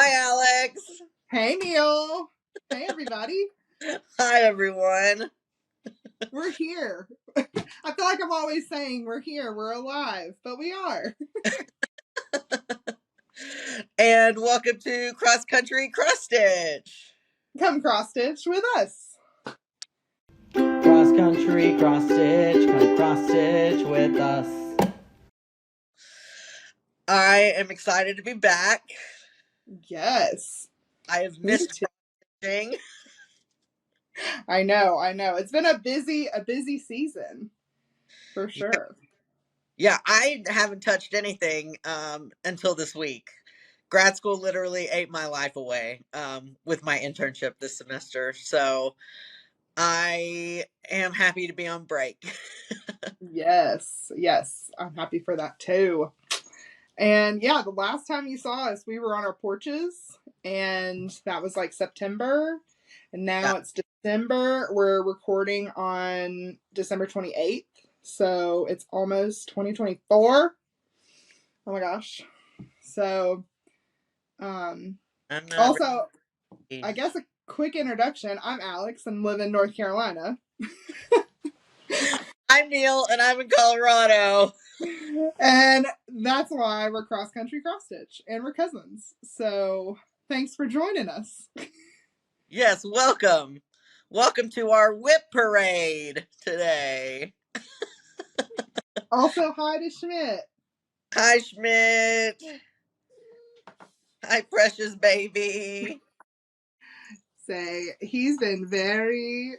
Hi, Alex. Hey, Neil. Hey, everybody. Hi, everyone. We're here. I feel like I'm always saying we're here, we're alive, but we are. And welcome to Cross Country Cross Stitch. Come cross stitch with us. Cross country, cross stitch, come cross stitch with us. I am excited to be back. Yes. I have missed cross-stitching. I know. It's been a busy season. For sure. Yeah, I haven't touched anything until this week. Grad school literally ate my life away with my internship this semester. So I am happy to be on break. Yes. I'm happy for that too. And yeah, the last time you saw us, we were on our porches, and that was like September. And now it's December. We're recording on December 28th. So it's almost 2024. Oh my gosh. So, also, ready. I guess a quick introduction. I'm Alex and live in North Carolina. I'm Neil and I'm in Colorado. And that's why we're cross country cross stitch and we're cousins. So thanks for joining us. Yes, welcome. Welcome to our Wip Parade today. Also, hi to Schmidt. Hi, Schmidt. Hi, precious baby. Say, he's been very,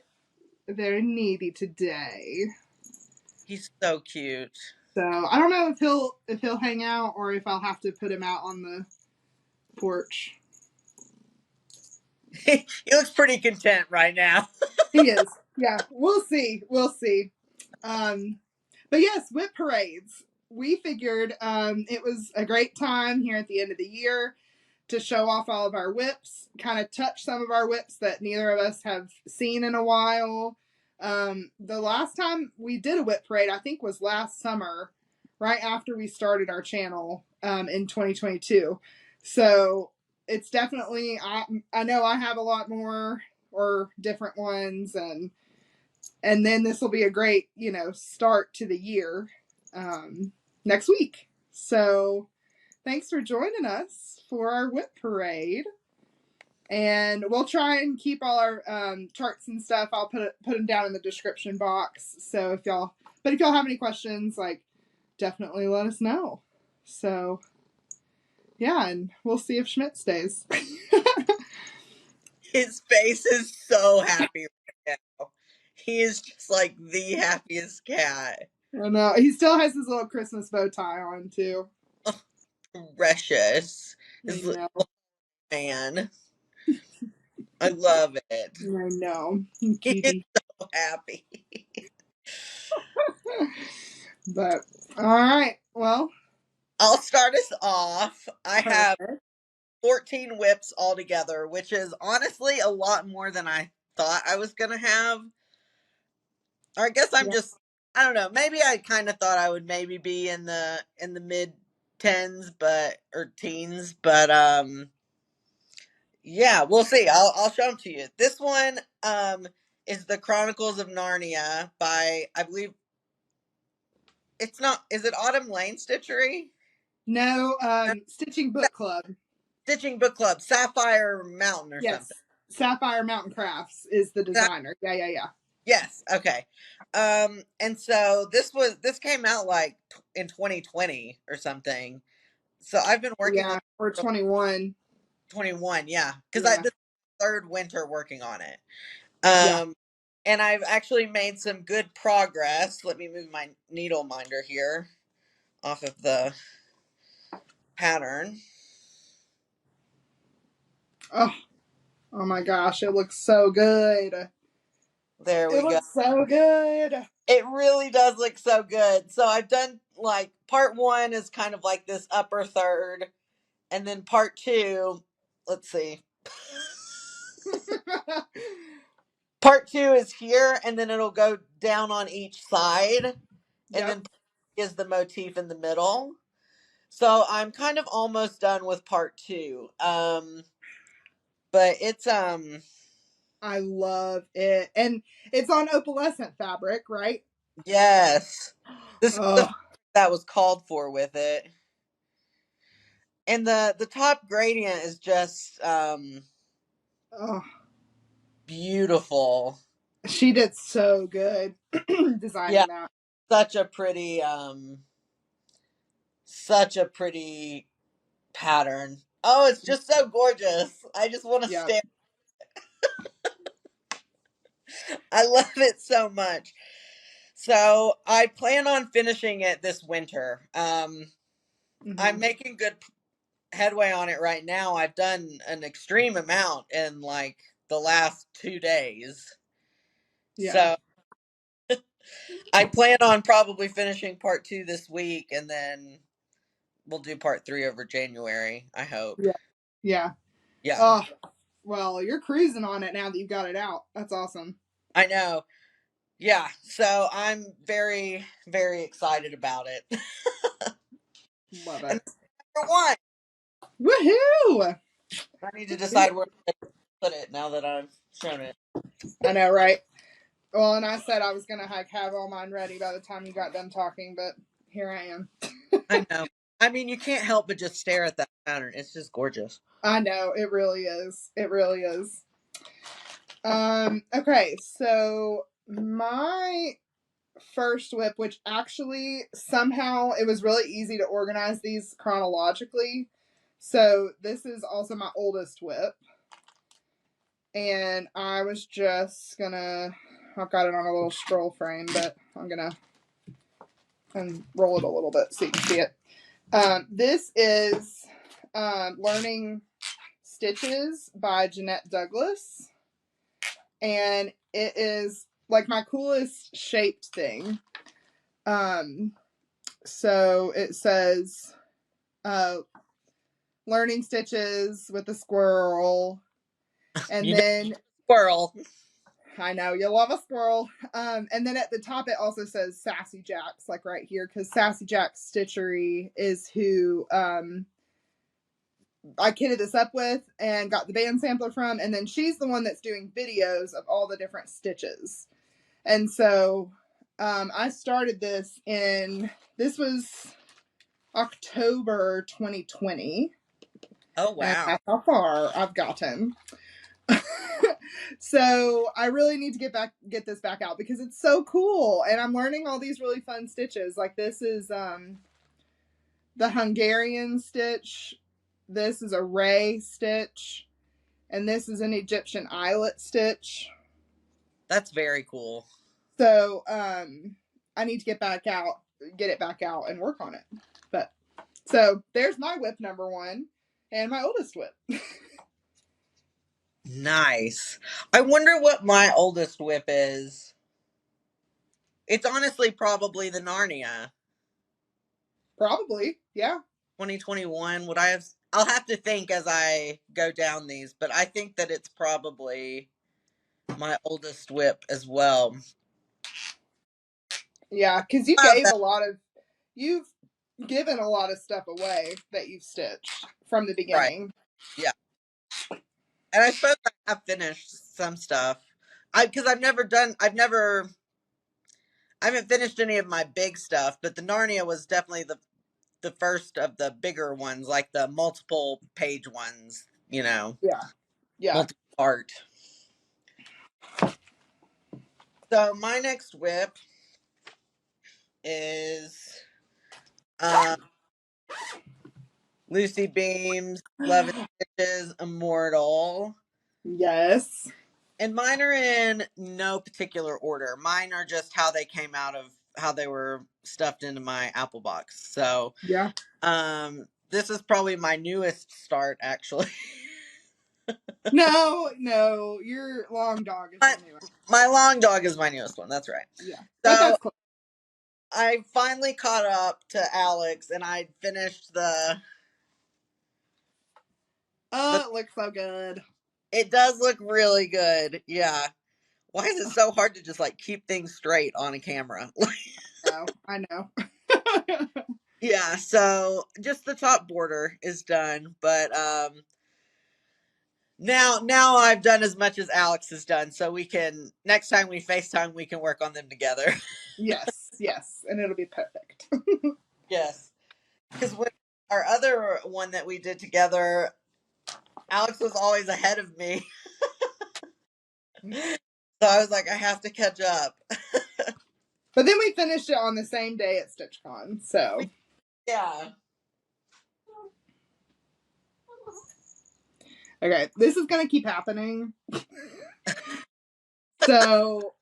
very needy today. He's so cute. So I don't know if he'll hang out or if I'll have to put him out on the porch. He looks pretty content right now. He is. Yeah, we'll see. But yes, Wip Parades. We figured it was a great time here at the end of the year to show off all of our whips, kind of touch some of our whips that neither of us have seen in a while. The last time we did a whip parade, I think, was last summer, right after we started our channel in 2022. So it's definitely, I know I have a lot more or different ones, and then this will be a great, start to the year next week. So thanks for joining us for our whip parade. And we'll try and keep all our charts and stuff. I'll put them down in the description box. So if y'all have any questions, definitely let us know. So yeah, and we'll see if Schmidt stays. His face is so happy right now. He is just like the happiest cat. I know. He still has his little Christmas bow tie on too. Oh, precious. His I know. little man. I love it. I know. He is Cutie. so happy. But all right. Well, I'll start us off. I have 14 whips altogether, which is honestly a lot more than I thought I was going to have. Or I guess I don't know. Maybe I kind of thought I would maybe be in the mid tens, or teens, but yeah, we'll see. I'll show them to you. This one is the Chronicles of Narnia by, I believe it's not, is it Autumn Lane Stitchery? No, Stitching Book Club. Stitching Book Club, Sapphire Mountain or something. Sapphire Mountain Crafts is the designer. Yeah. Yes. Okay. And so this came out like in 2020 or something. So I've been working on or 21. 21. Yeah. Cause this is the third winter working on it. And I've actually made some good progress. Let me move my needle minder here off of the pattern. Oh my gosh, it looks so good. There we go. It looks so good. It really does look so good. So I've done like part one is kind of like this upper third. And then part two, let's see. Part two is here, and then it'll go down on each side. And then is the motif in the middle. So I'm kind of almost done with part 2. But it's I love it. And it's on opalescent fabric, right? yes. This is the Oh, that was called for with it. And the top gradient is just oh, beautiful. she did so good Yeah, designing that. such a pretty pattern. Oh, it's just so gorgeous. I just want to Yeah. stare. I love it so much. So I plan on finishing it this winter. I'm Mm-hmm. making good headway on it right now. I've done an extreme amount in like the last 2 days. Yeah. So I plan on probably finishing part 2 this week, and then we'll do part 3 over January, I hope. Yeah. Yeah. Yeah, Oh, well, you're cruising on it now that you've got it out. That's awesome. I know. Yeah, so I'm very, very excited about it. Love And it. number 1, Woohoo! I need to decide where to put it now that I've shown it. I know, right? Well, and I said I was gonna have all mine ready by the time you got done talking, but here I am. I know. I mean, you can't help but just stare at that pattern. It's just gorgeous. I know, it really is. It really is. Okay, so my first whip, which actually somehow it was really easy to organize these chronologically. So this is also my oldest whip. And I was just gonna, I've got it on a little scroll frame, but I'm gonna unroll it a little bit so you can see it. This is Learning Stitches by Jeanette Douglas. And it is like my coolest shaped thing. So it says Learning Stitches with a squirrel. And You know, then squirrel. I know you love a squirrel. And then at the top it also says Sassy Jacks, like right here, because Sassy Jack's Stitchery is who I kitted this up with and got the band sampler from, and then she's the one that's doing videos of all the different stitches. And so I started this this was October 2020. Oh, And wow. that's how far I've gotten. So I really need to get this back out because it's so cool, and I'm learning all these really fun stitches. Like this is the Hungarian stitch, this is a ray stitch, and this is an Egyptian eyelet stitch. That's very cool. So I need to get it back out and work on it. But so there's my whip number 1 and my oldest whip. Nice. I wonder what my oldest whip is. It's honestly probably the Narnia. Probably, yeah. 2021. Would I have? I'll have to think as I go down these, but I think that it's probably my oldest whip as well. Yeah, because you've given a lot of stuff away that you've stitched from the Right. beginning. Yeah. And I suppose I have finished some stuff. I haven't finished any of my big stuff, but the Narnia was definitely the first of the bigger ones, like the multiple page ones, Yeah, yeah. multi part. So my next whip is Lucy Beams, Love and Stitches, Immortal. Yes. And mine are in no particular order. Mine are just how they came out of how they were stuffed into my Apple box. So, Yeah. this is probably my newest start, actually. No, your long dog is my, your newest. my long dog is my newest one. That's right. Yeah, but So that's cool. I finally caught up to Alex, and I finished the. It looks so good. It does look really good. Yeah. Why is it so hard to just like keep things straight on a camera? No, I know. Yeah, so just the top border is done, but now I've done as much as Alex has done, so we can next time we FaceTime we can work on them together. Yes, yes, and it'll be perfect. Yes. Because with our other one that we did together, Alex was always ahead of me. So I was like, I have to catch up. But then we finished it on the same day at StitchCon, so. Yeah. Okay, this is going to keep happening. So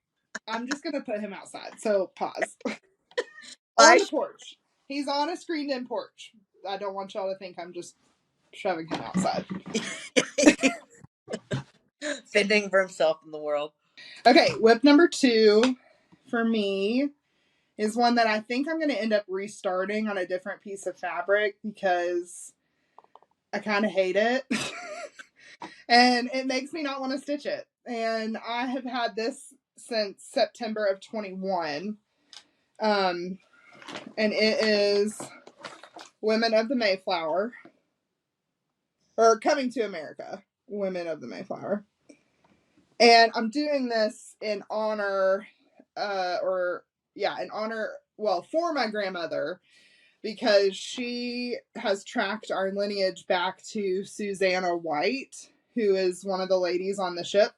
I'm just going to put him outside. So pause. On the porch. He's on a screened-in porch. I don't want y'all to think I'm just shoving him outside. Fending for himself in the world. Okay, whip number 2 for me is one that I think I'm going to end up restarting on a different piece of fabric because I kind of hate it. And it makes me not want to stitch it. And I have had this since September of 21. And it is Women of the Mayflower. Or Coming to America. Women of the Mayflower. And I'm doing this in honor, for my grandmother, because she has tracked our lineage back to Susanna White, who is one of the ladies on the ship.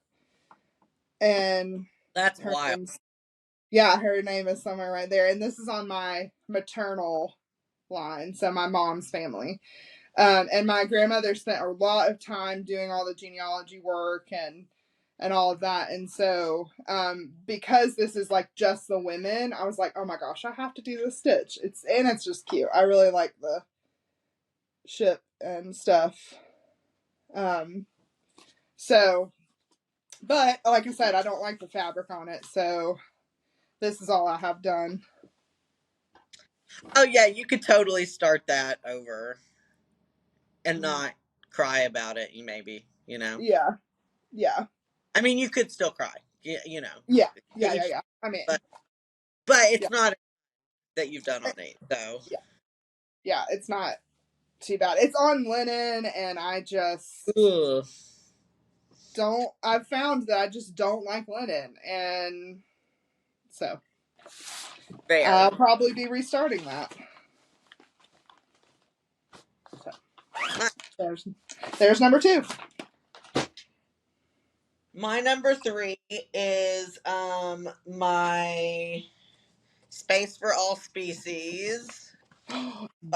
And that's wild. Her name is somewhere right there. And this is on my maternal line, so my mom's family. And my grandmother spent a lot of time doing all the genealogy work and all of that. And so, because this is like just the women, I was like, oh my gosh, I have to do this stitch. It's just cute. I really like the ship and stuff. So, but like I said, I don't like the fabric on it. So this is all I have done. Oh yeah, you could totally start that over and not cry about it. You know. Yeah. I mean, you could still cry. You know. Yeah. Each, I mean, but it's not that you've done on it. So yeah, it's not too bad. It's on linen, and I just don't. I've found that I just don't like linen, and so I'll probably be restarting that. So, there's number 2. My number 3 is my Space for All Species.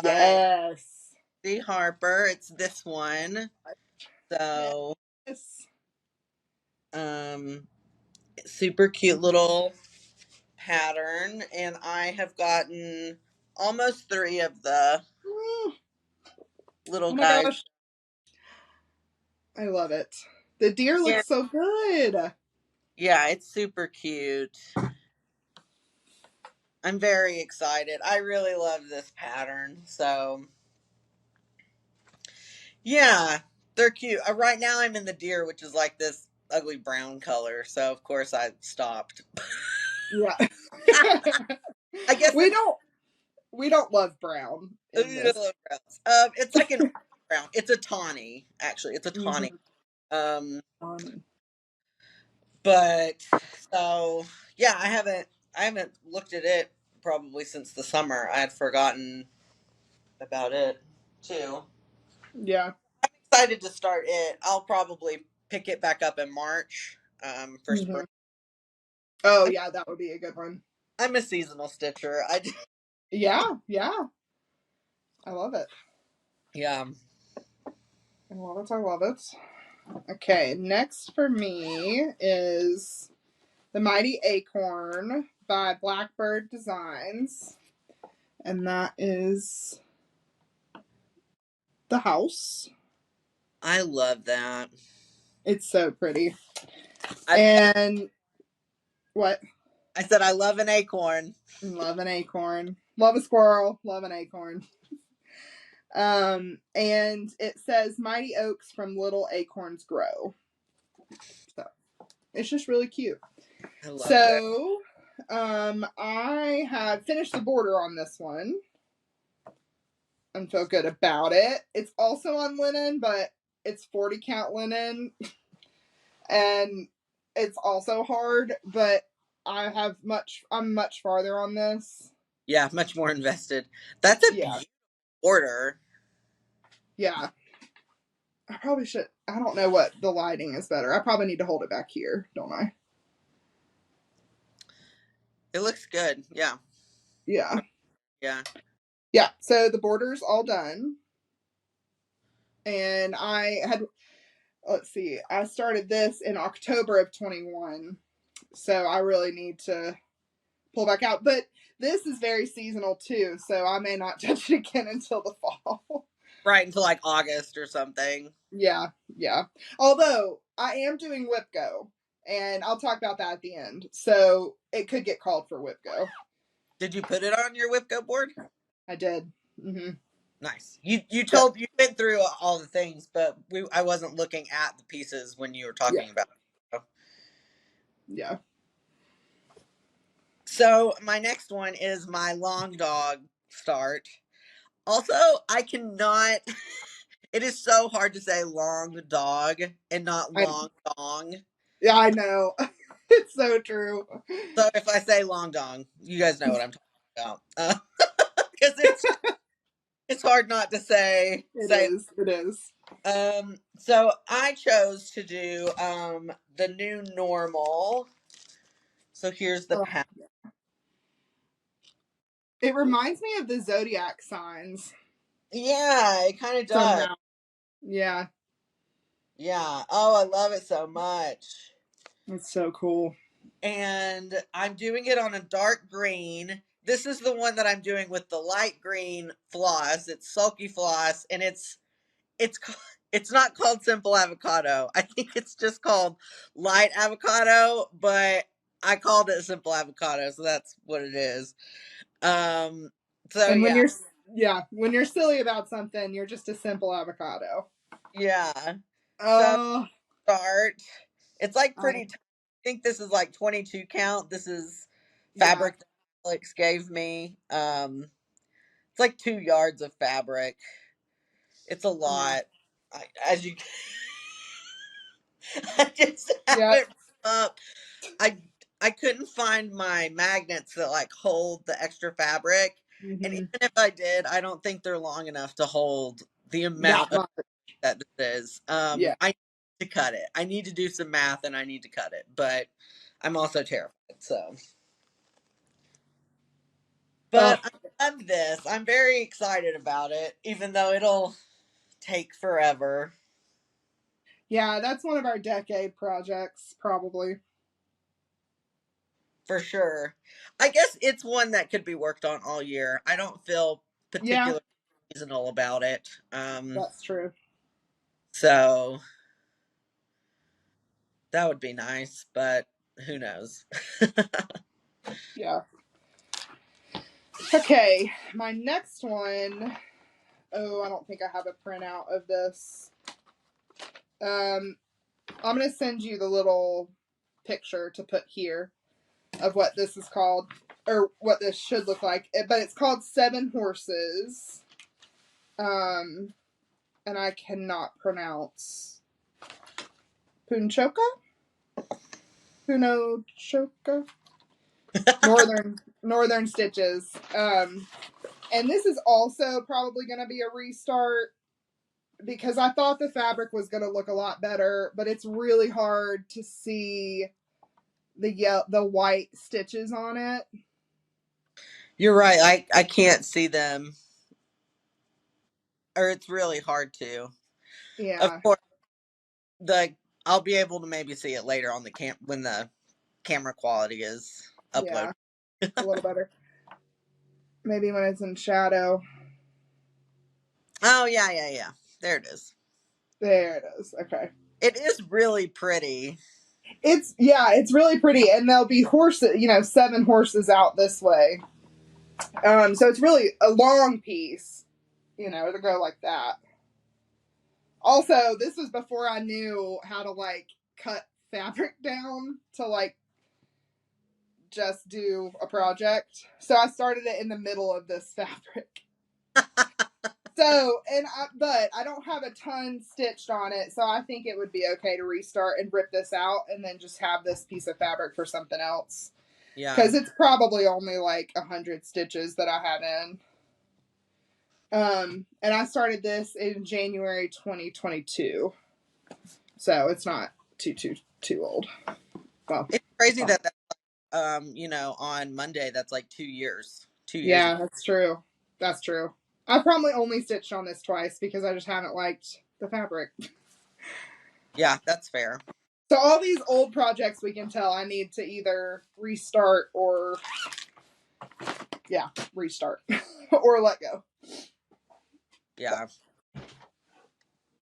Yes. The Harper. It's this one. So yes. Super cute little pattern, and I have gotten almost 3 of the little guys. Gosh. I love it. The deer looks so good. Yeah, it's super cute. I'm very excited. I really love this pattern. So, yeah, they're cute. Right now I'm in the deer, which is like this ugly brown color. So, of course, I stopped. Yeah. I guess we don't love brown in this. It's like an brown. It's a tawny, actually. It's a tawny. But so yeah, I haven't looked at it probably since the summer. I had forgotten about it too. Yeah. I'm excited to start it. I'll probably pick it back up in March for spring. Oh yeah, that would be a good one. I'm a seasonal stitcher. Yeah. I love it. Yeah. I love it. Okay, next for me is The Mighty Acorn by Blackbird Designs. And that is the house. I love that. It's so pretty. And what? I said I love an acorn. Love an acorn. Love a squirrel. Love an acorn. And it says mighty oaks from little acorns grow. So it's just really cute. I love that. I had finished the border on this one. and feel good about it. It's also on linen, but it's 40 count linen. And it's also hard, but I'm much farther on this. Yeah, much more invested. That's a beautiful order. Yeah. I probably should. I don't know what the lighting is better. I probably need to hold it back here, don't I? It looks good. Yeah. Yeah. Yeah. Yeah. So the border's all done. And let's see, I started this in October of 21. So I really need to pull back out. But this is very seasonal too. So I may not touch it again until the fall. Right, until like August or something. Yeah. Yeah. Although I am doing Whip Go. And I'll talk about that at the end. So it could get called for Whip Go. Did you put it on your Whip Go board? I did. Mm-hmm. Nice. You you went through all the things, but I wasn't looking at the pieces when you were talking about it. Yeah. So my next one is my long dog start. Also, I cannot. It is so hard to say long dog and not long dong. Yeah, I know. It's so true. So if I say long dong, you guys know what I'm talking about. Because it's hard not to say. It is. So I chose to do the new normal. So here's the pattern. It reminds me of the zodiac signs. Yeah, it kind of does. Somehow. Yeah. Yeah. Oh, I love it so much. It's so cool. And I'm doing it on a dark green. This is the one that I'm doing with the light green floss. It's sulky floss, and it's not called simple avocado. I think it's just called light avocado, but I called it simple avocado, so that's what it is. So and when yeah. when you're silly about something, you're just a simple avocado. Yeah. Oh. So start. It's like pretty. I think this is like 22 count. This is fabric that Alex gave me. It's like 2 yards of fabric. It's a lot. As you, I just have it up. I couldn't find my magnets that like hold the extra fabric, and even if I did, I don't think they're long enough to hold the amount of that this is. I need to cut it. I need to do some math, and I need to cut it, but I'm also terrified. So, but I love this. I'm very excited about it, even though it'll take forever. Yeah, that's one of our decade projects, probably. For sure. I guess it's one that could be worked on all year. I don't feel particularly seasonal about it. That's true. So that would be nice, but who knows? Yeah. Okay, my next one. Oh, I don't think I have a printout of this. I'm going to send you the little picture to put here of what this is called, or what this should look like. But it's called 7 Horses. And I cannot pronounce Punchoka? Punchoka? Northern Stitches. And this is also probably going to be a restart because I thought the fabric was going to look a lot better, but it's really hard to see the white stitches on it. You're right. I can't see them, or it's really hard to. Yeah. Of course, I'll be able to maybe see it later on the when the camera quality is uploaded. Yeah, a little better. Maybe when it's in shadow. Oh yeah. There it is. There it is. Okay. It is really pretty. It's really pretty, and there'll be horses, 7 horses out this way. So it's really a long piece, it'll go like that. Also, this was before I knew how to cut fabric down to just do a project. So I started it in the middle of this fabric. So, but I don't have a ton stitched on it, so I think it would be okay to restart and rip this out and then just have this piece of fabric for something else. Yeah. Because it's probably only like 100 stitches that I have in. And I started this in January 2022. So it's not too old. Well, It's crazy that on Monday that's like 2 years. 2 years. Yeah, that's true. That's true. I probably only stitched on this twice because I just haven't liked the fabric. Yeah, that's fair. So all these old projects, we can tell I need to either restart or restart or let go. Yeah.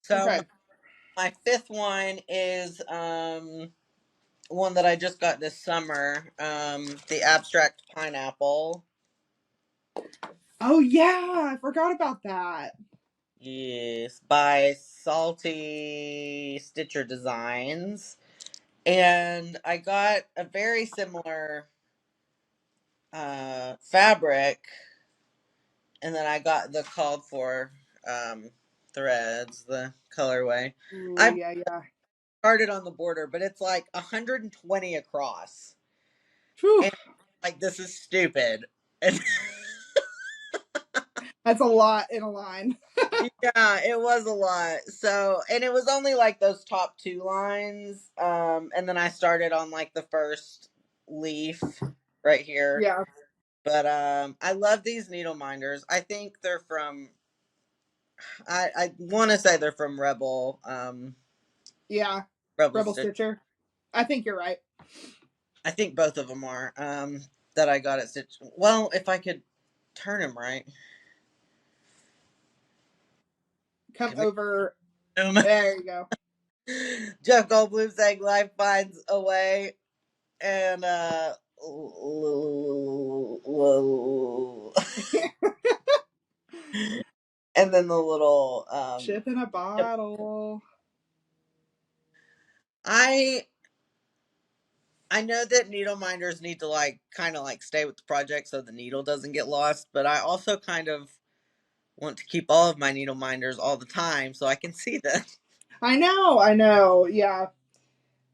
So Okay. my fifth one is one that I just got this summer, the abstract pineapple. Oh yeah, I forgot about that. Yes, by Salty Stitcher Designs. And I got a very similar fabric, and then I got the called for threads, the colorway. Ooh, I yeah. started on the border, but it's like 120 across. Whew. And like, this is stupid. And That's a lot in a line. yeah, it was a lot. So, and it was only like those top 2 lines. And then I started on like the first leaf right here. Yeah. But I love these needle minders. I think they're from I want to say they're from Rebel Yeah. Rebel Rebel Stitch. Stitcher. I think you're right. I think both of them are that I got at Stitch. Well, if I could turn them right. Come over. There you go. Jeff Goldblum's saying life finds a way, and and then the little Chip in a bottle. I know that needle minders need to like kind of like stay with the project so the needle doesn't get lost, but I also kind of want to keep all of my needle minders all the time so I can see them. I know. Yeah.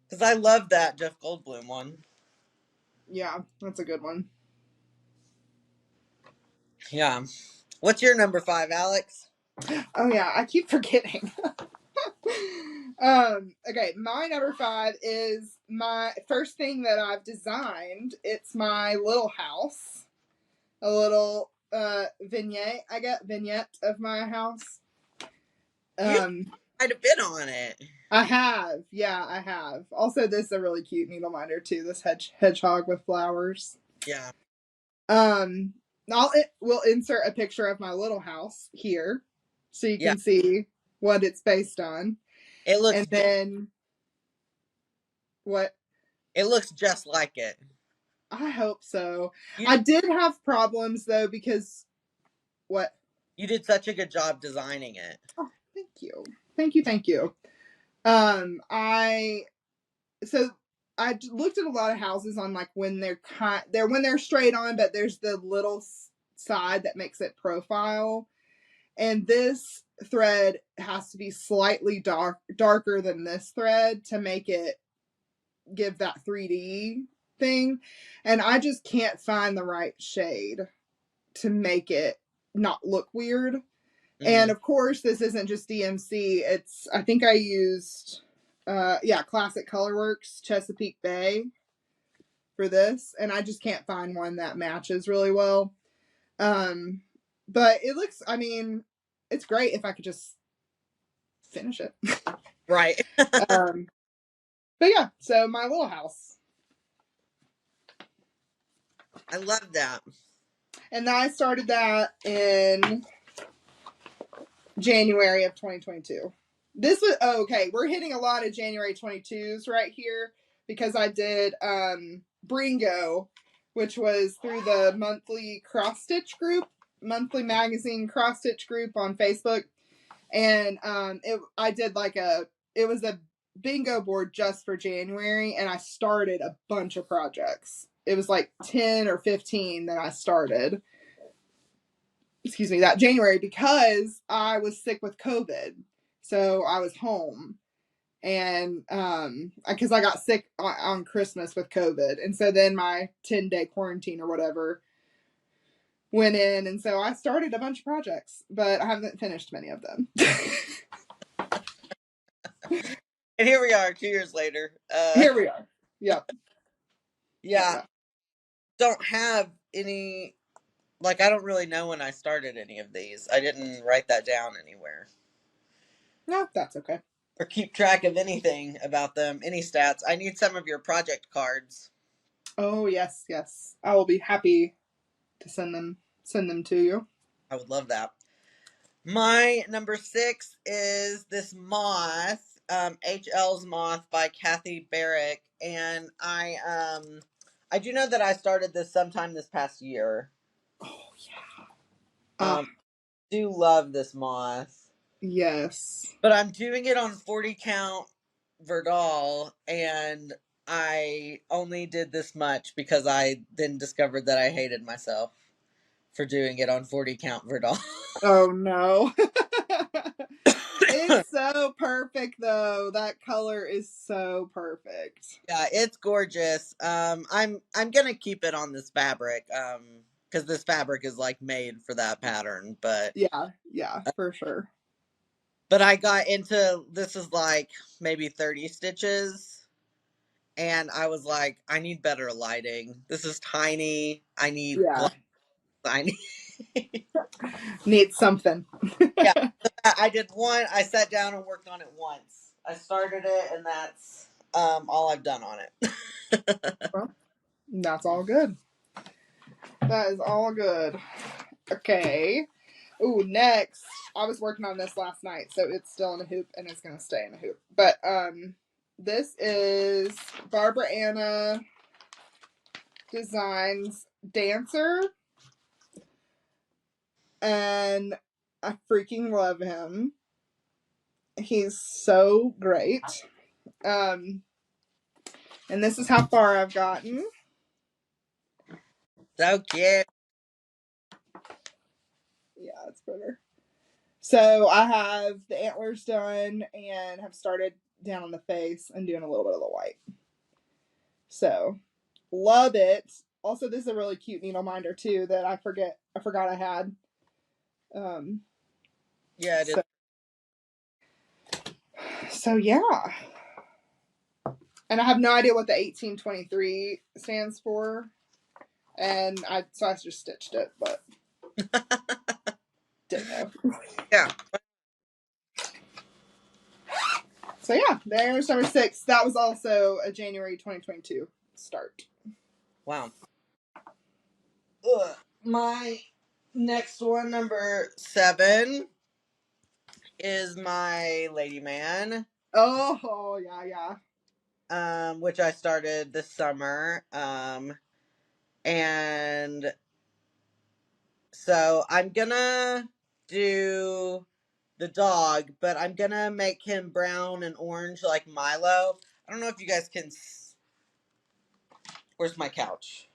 Because I love that Jeff Goldblum one. Yeah, that's a good one. Yeah. What's your number 5, Alex? Oh yeah, I keep forgetting. Okay, my number 5 is my first thing that I've designed. It's my little house. A little vignette. I got vignette of my house. You might have been on it. I have. Yeah, I have. Also, this is a really cute needle minder too. This hedgehog with flowers. Yeah. We'll insert a picture of my little house here, so you Yeah. can see what it's based on. It looks. And then what? It looks just like it. I hope so. I did have problems though because what? You did such a good job designing it. Oh, thank you. I looked at a lot of houses on like when they're straight on, but there's the little side that makes it profile, and this thread has to be slightly darker than this thread to make it give that 3D thing, and I just can't find the right shade to make it not look weird. And of course, this isn't just DMC. I think I used, Classic Colorworks Chesapeake Bay for this, and I just can't find one that matches really well. But it looks, it's great if I could just finish it. Right. But yeah, so my little house. I love that. And I started that in January of 2022. This was okay. We're hitting a lot of January 22s right here because I did Bringo, which was through the monthly cross stitch group, monthly magazine cross stitch group on Facebook, and I did it was a bingo board just for January, and I started a bunch of projects. It was like 10 or 15 that I started. that January, because I was sick with COVID. So I was home, and because I got sick on Christmas with COVID, and so then my 10-day quarantine or whatever went in, and so I started a bunch of projects, but I haven't finished many of them. And here we are 2 years later. Here we are. Yep. Yeah, Yep. don't have any, like, I don't really know when I started any of these. I didn't write that down anywhere. No, that's okay. Or keep track of anything about them, any stats. I need some of your project cards. Oh, yes, yes. I will be happy to send them to you. I would love that. My number 6 is this Moth, HL's Moth by Kathy Barrick, and I do know that I started this sometime this past year. Oh yeah. Do love this Moth. Yes. But I'm doing it on 40 count Verdal, and I only did this much because I then discovered that I hated myself for doing it on 40 count Verdal. Oh no. It's so perfect though. That color is so perfect. Yeah, it's gorgeous. I'm gonna keep it on this fabric, because this fabric is like made for that pattern. But Yeah, for sure. but I got into, this is like maybe 30 stitches, and I was like, I need better lighting. This is tiny. I need Yeah. glass. I need. Need something. Yeah, I did one. I sat down and worked on it once. I started it, and that's all I've done on it. Well, that's all good. That is all good. Okay. Ooh, next. I was working on this last night, so it's still in a hoop and it's gonna stay in a hoop. But this is Barbara Anna Designs Dancer. And I freaking love him. He's so great. And this is how far I've gotten. So cute. Yeah, it's better. So I have the antlers done and have started down on the face and doing a little bit of the white. So love it. Also, this is a really cute needle minder too that I forgot I had. Yeah, it is. So yeah. And I have no idea what the 1823 stands for. And I just stitched it, but didn't know. Yeah. So yeah, there's number 6. That was also a January 2022 start. Wow. My next one, number 7, is my Lady Man. Oh yeah. Which I started this summer. And so I'm gonna do the dog, but I'm gonna make him brown and orange like Milo. I don't know if you guys can. Where's my couch?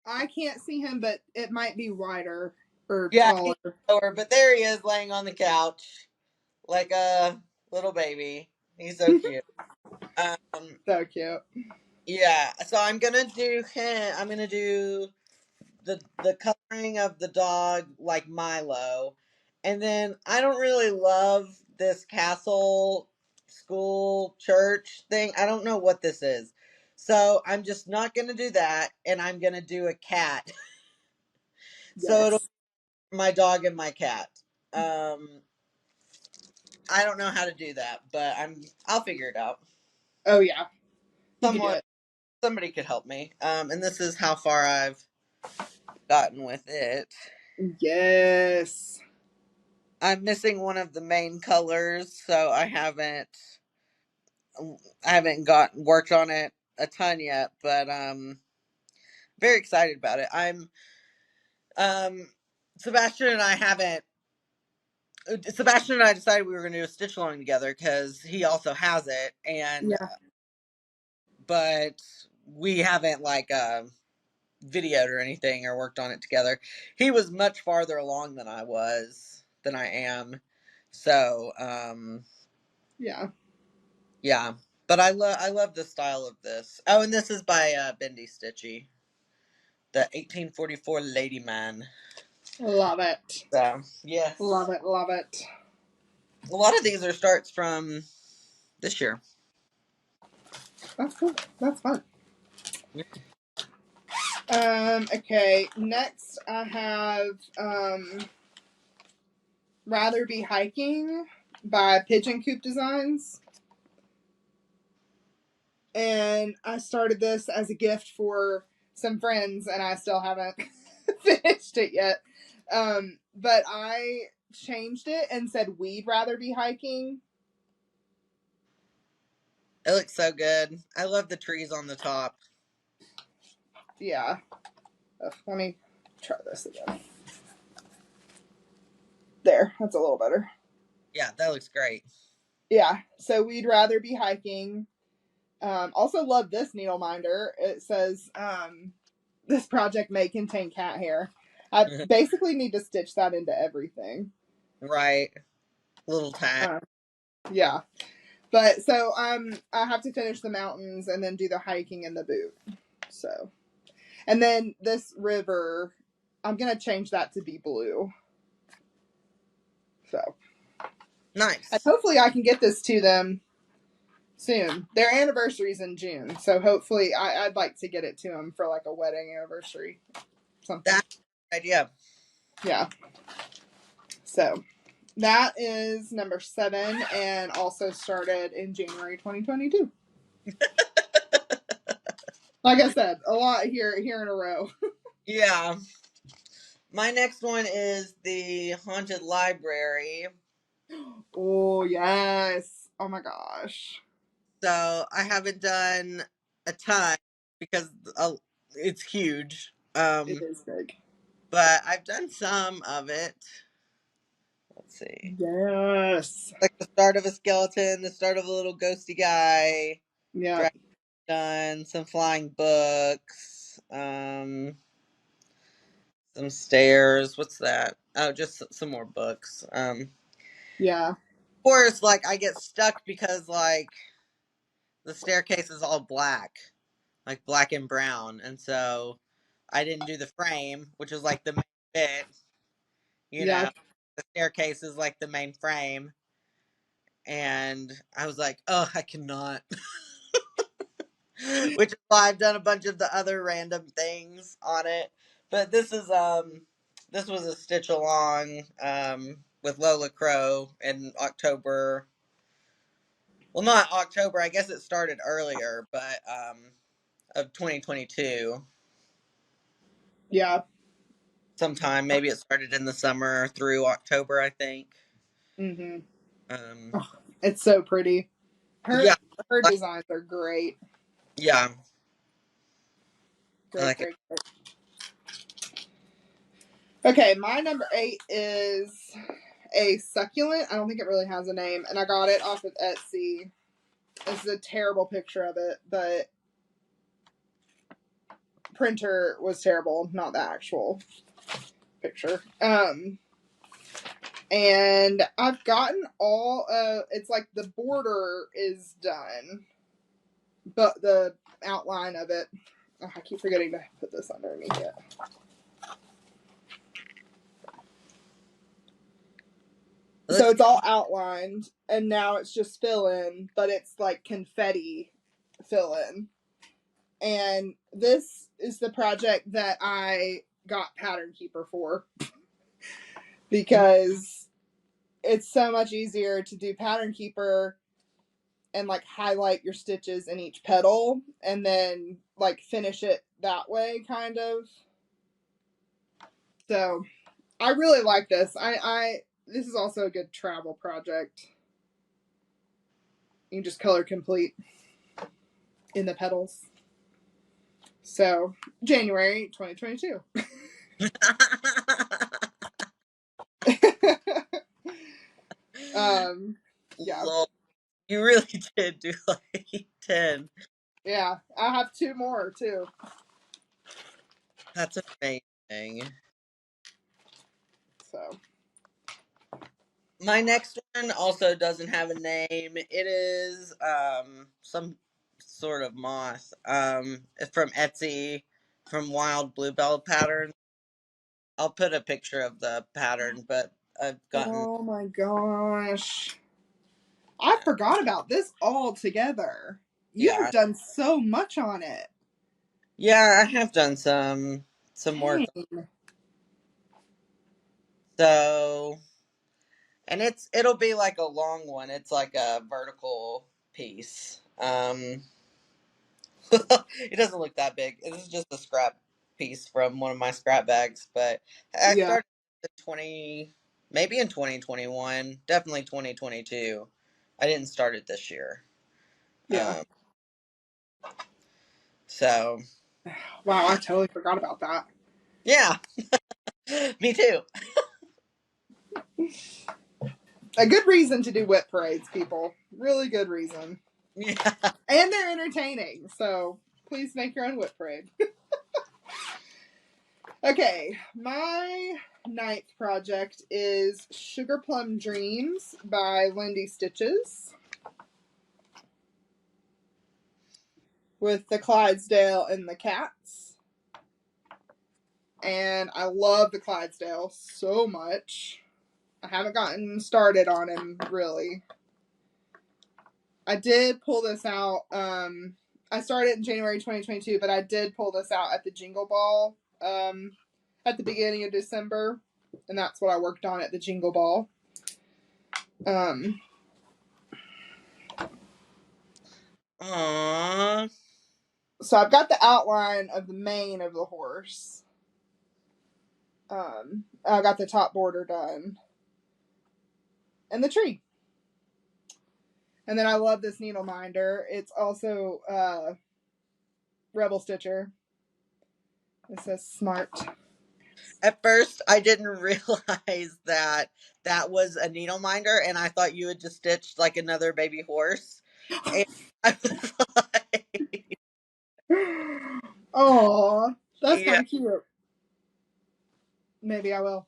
I can't see him, but it might be wider or Yeah, taller. he's lower, but there he is laying on the couch like a little baby. He's so cute. So cute. Yeah, so I'm gonna do him. I'm gonna do the coloring of the dog like Milo, and then I don't really love this castle school church thing. I don't know what this is, so I'm just not gonna do that, and I'm gonna do a cat. So it'll Yes. be my dog and my cat. I don't know how to do that, but I'll figure it out. Oh yeah. You can do it. Somebody could help me. And this is how far I've gotten with it. Yes. I'm missing one of the main colors, so I haven't worked on it a ton yet, but very excited about it. Um Sebastian and I haven't Sebastian and I decided we were going to do a stitch along together because he also has it, and Yeah. but we haven't videoed or anything or worked on it together. He was much farther along than I am. So, Yeah. yeah. But I love the style of this. Oh, and this is by Bendy Stitchy, the 1844 Lady Man. Love it. So, yes. Love it. Love it. A lot of these are starts from this year. That's cool. That's fun. Yeah. Okay, next I have Rather Be Hiking by Pigeon Coop Designs. And I started this as a gift for some friends, and I still haven't finished it yet. But I changed it and said we'd rather be hiking. It looks so good. I love the trees on the top. Yeah. Let me try this again. There, that's a little better. Yeah, that looks great. Yeah, so we'd rather be hiking. Also love this needle minder. It says this project may contain cat hair. I basically need to stitch that into everything. Right. Little tag. Yeah. But so I have to finish the mountains and then do the hiking in the boot. So, and then this river, I'm gonna change that to be blue. So Nice. and hopefully I can get this to them soon. Their anniversary's in June, so hopefully I'd like to get it to them for like a wedding anniversary, something. That's a good idea. Yeah. So that is number 7, and also started in January 2022. Like I said, a lot here in a row. Yeah. My next one is the Haunted Library. Oh, yes. Oh my gosh. So I haven't done a ton because it's huge. It is big. But I've done some of it. Let's see. Yes. Like the start of a skeleton, the start of a little ghosty guy. Yeah. Done some flying books. Some stairs. What's that? Oh, just some more books. Yeah. Of course, like I get stuck because like the staircase is all black, like black and brown, and so I didn't do the frame, which is like the main bit. You Yeah. know, the staircase is like the main frame, and I was like, oh, I cannot. Which is why I've done a bunch of the other random things on it. But this was a stitch along with Lola Crow in October. Well, not October. I guess it started earlier, but of 2022. Yeah. Sometime maybe it started in the summer through October, I think. Mm-hmm. Um, Oh, it's so pretty. Her yeah, designs are great. yeah, I Great, like it. great, great. Okay, my number 8 is a succulent. I don't think it really has a name, and I got it off of Etsy. This is a terrible picture of it, but printer was terrible, not the actual picture. And I've gotten all it's like the border is done, but the outline of it, oh, I keep forgetting to put this underneath it. So it's all outlined, and now it's just fill in, but it's like confetti fill in. And this is the project that I got Pattern Keeper for because it's so much easier to do Pattern Keeper and like highlight your stitches in each petal and then like finish it that way, kind of. So I really like this. This is also a good travel project. You can just color complete in the petals. So January 2022. Yeah. Lol. You really did do like 10. Yeah, I have 2 more too. That's amazing. So My next one also doesn't have a name. It is some sort of moth. It's from Etsy, from Wild Bluebell pattern. I'll put a picture of the pattern, but I've gotten oh my gosh. I forgot about this altogether. You have yeah. done so much on it. Yeah, I have done some work. Dang. So, and it'll be like a long one. It's like a vertical piece. It doesn't look that big. This is just a scrap piece from one of my scrap bags, but I Yeah, started in 20, maybe in 2021, definitely 2022. I didn't start it this year. yeah. Um, so Wow, I totally forgot about that. yeah, me too. A good reason to do whip parades, people. Really good reason. Yeah. And they're entertaining, so please make your own whip parade. Okay, my ninth project is Sugar Plum Dreams by Lindy Stitches with the Clydesdale and the cats. And I love the Clydesdale so much. I haven't gotten started on him really. I did pull this out. I started in January 2022, but I did pull this out at the Jingle Ball at the beginning of December, and that's what I worked on at the Jingle Ball. Aww. So I've got the outline of the mane of the horse. I got the top border done, and the tree. And then I love this needle minder. It's also Rebel Stitcher. It says smart. At first, I didn't realize that that was a needle minder, and I thought you had just stitched like another baby horse. And I was like, Oh, that's kind yeah. of cute. Maybe I will.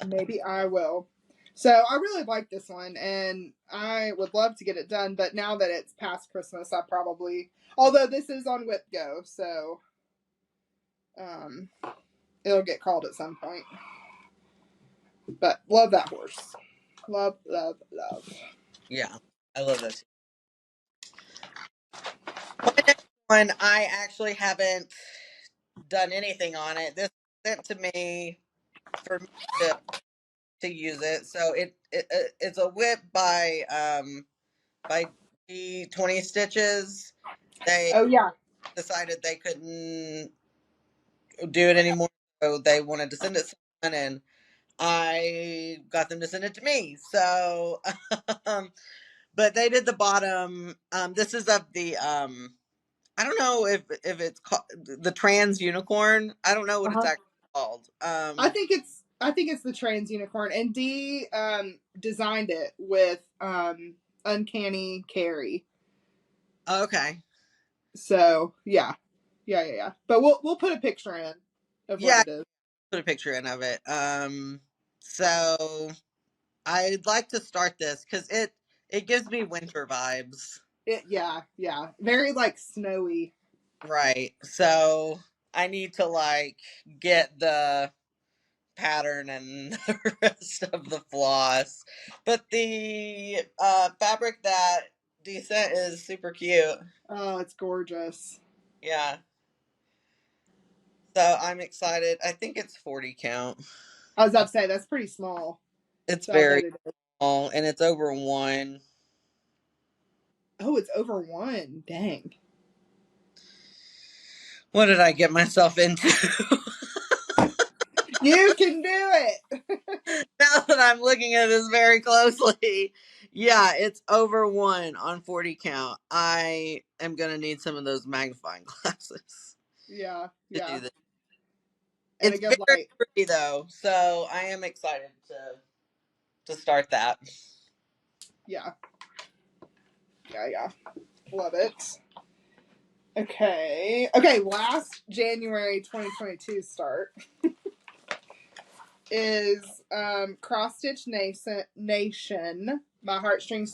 Maybe I will. So I really like this one, and I would love to get it done. But now that it's past Christmas, I probably, although this is on Whip Go, so um, it'll get called at some point. But love that horse. Love, love, love. Yeah, I love this. My next one, I actually haven't done anything on it. This was sent to me for me to use it. So it's a whip by D20 Stitches. They Oh yeah. decided they couldn't do it anymore, so they wanted to send it to someone, and I got them to send it to me. So, but they did the bottom. This is of the I don't know if it's called the trans unicorn. I don't know what it's Uh-huh. actually called. I think it's the trans unicorn, and Dee designed it with uncanny carry. Okay. So yeah. But we'll put a picture in of what Yeah, it is. put a picture in of it. So I'd like to start this because it gives me winter vibes. Yeah. Very like snowy. Right. So I need to like get the pattern and the rest of the floss. But the fabric that Decent is super cute. Oh, it's gorgeous. Yeah. So I'm excited. I think it's 40 count. I was about to say that's pretty small. It's So I very bet it is. small and it's over one. Oh, it's over one. Dang. What did I get myself into? You can do it. Now that I'm looking at this very closely, yeah, it's over one on 40 count. I am going to need some of those magnifying glasses Yeah, to yeah. do this. And a It's good very light. pretty though, so I am excited to start that. Yeah. Yeah. Love it. Okay, last January 2022 start is Cross Stitch Nation, my heartstring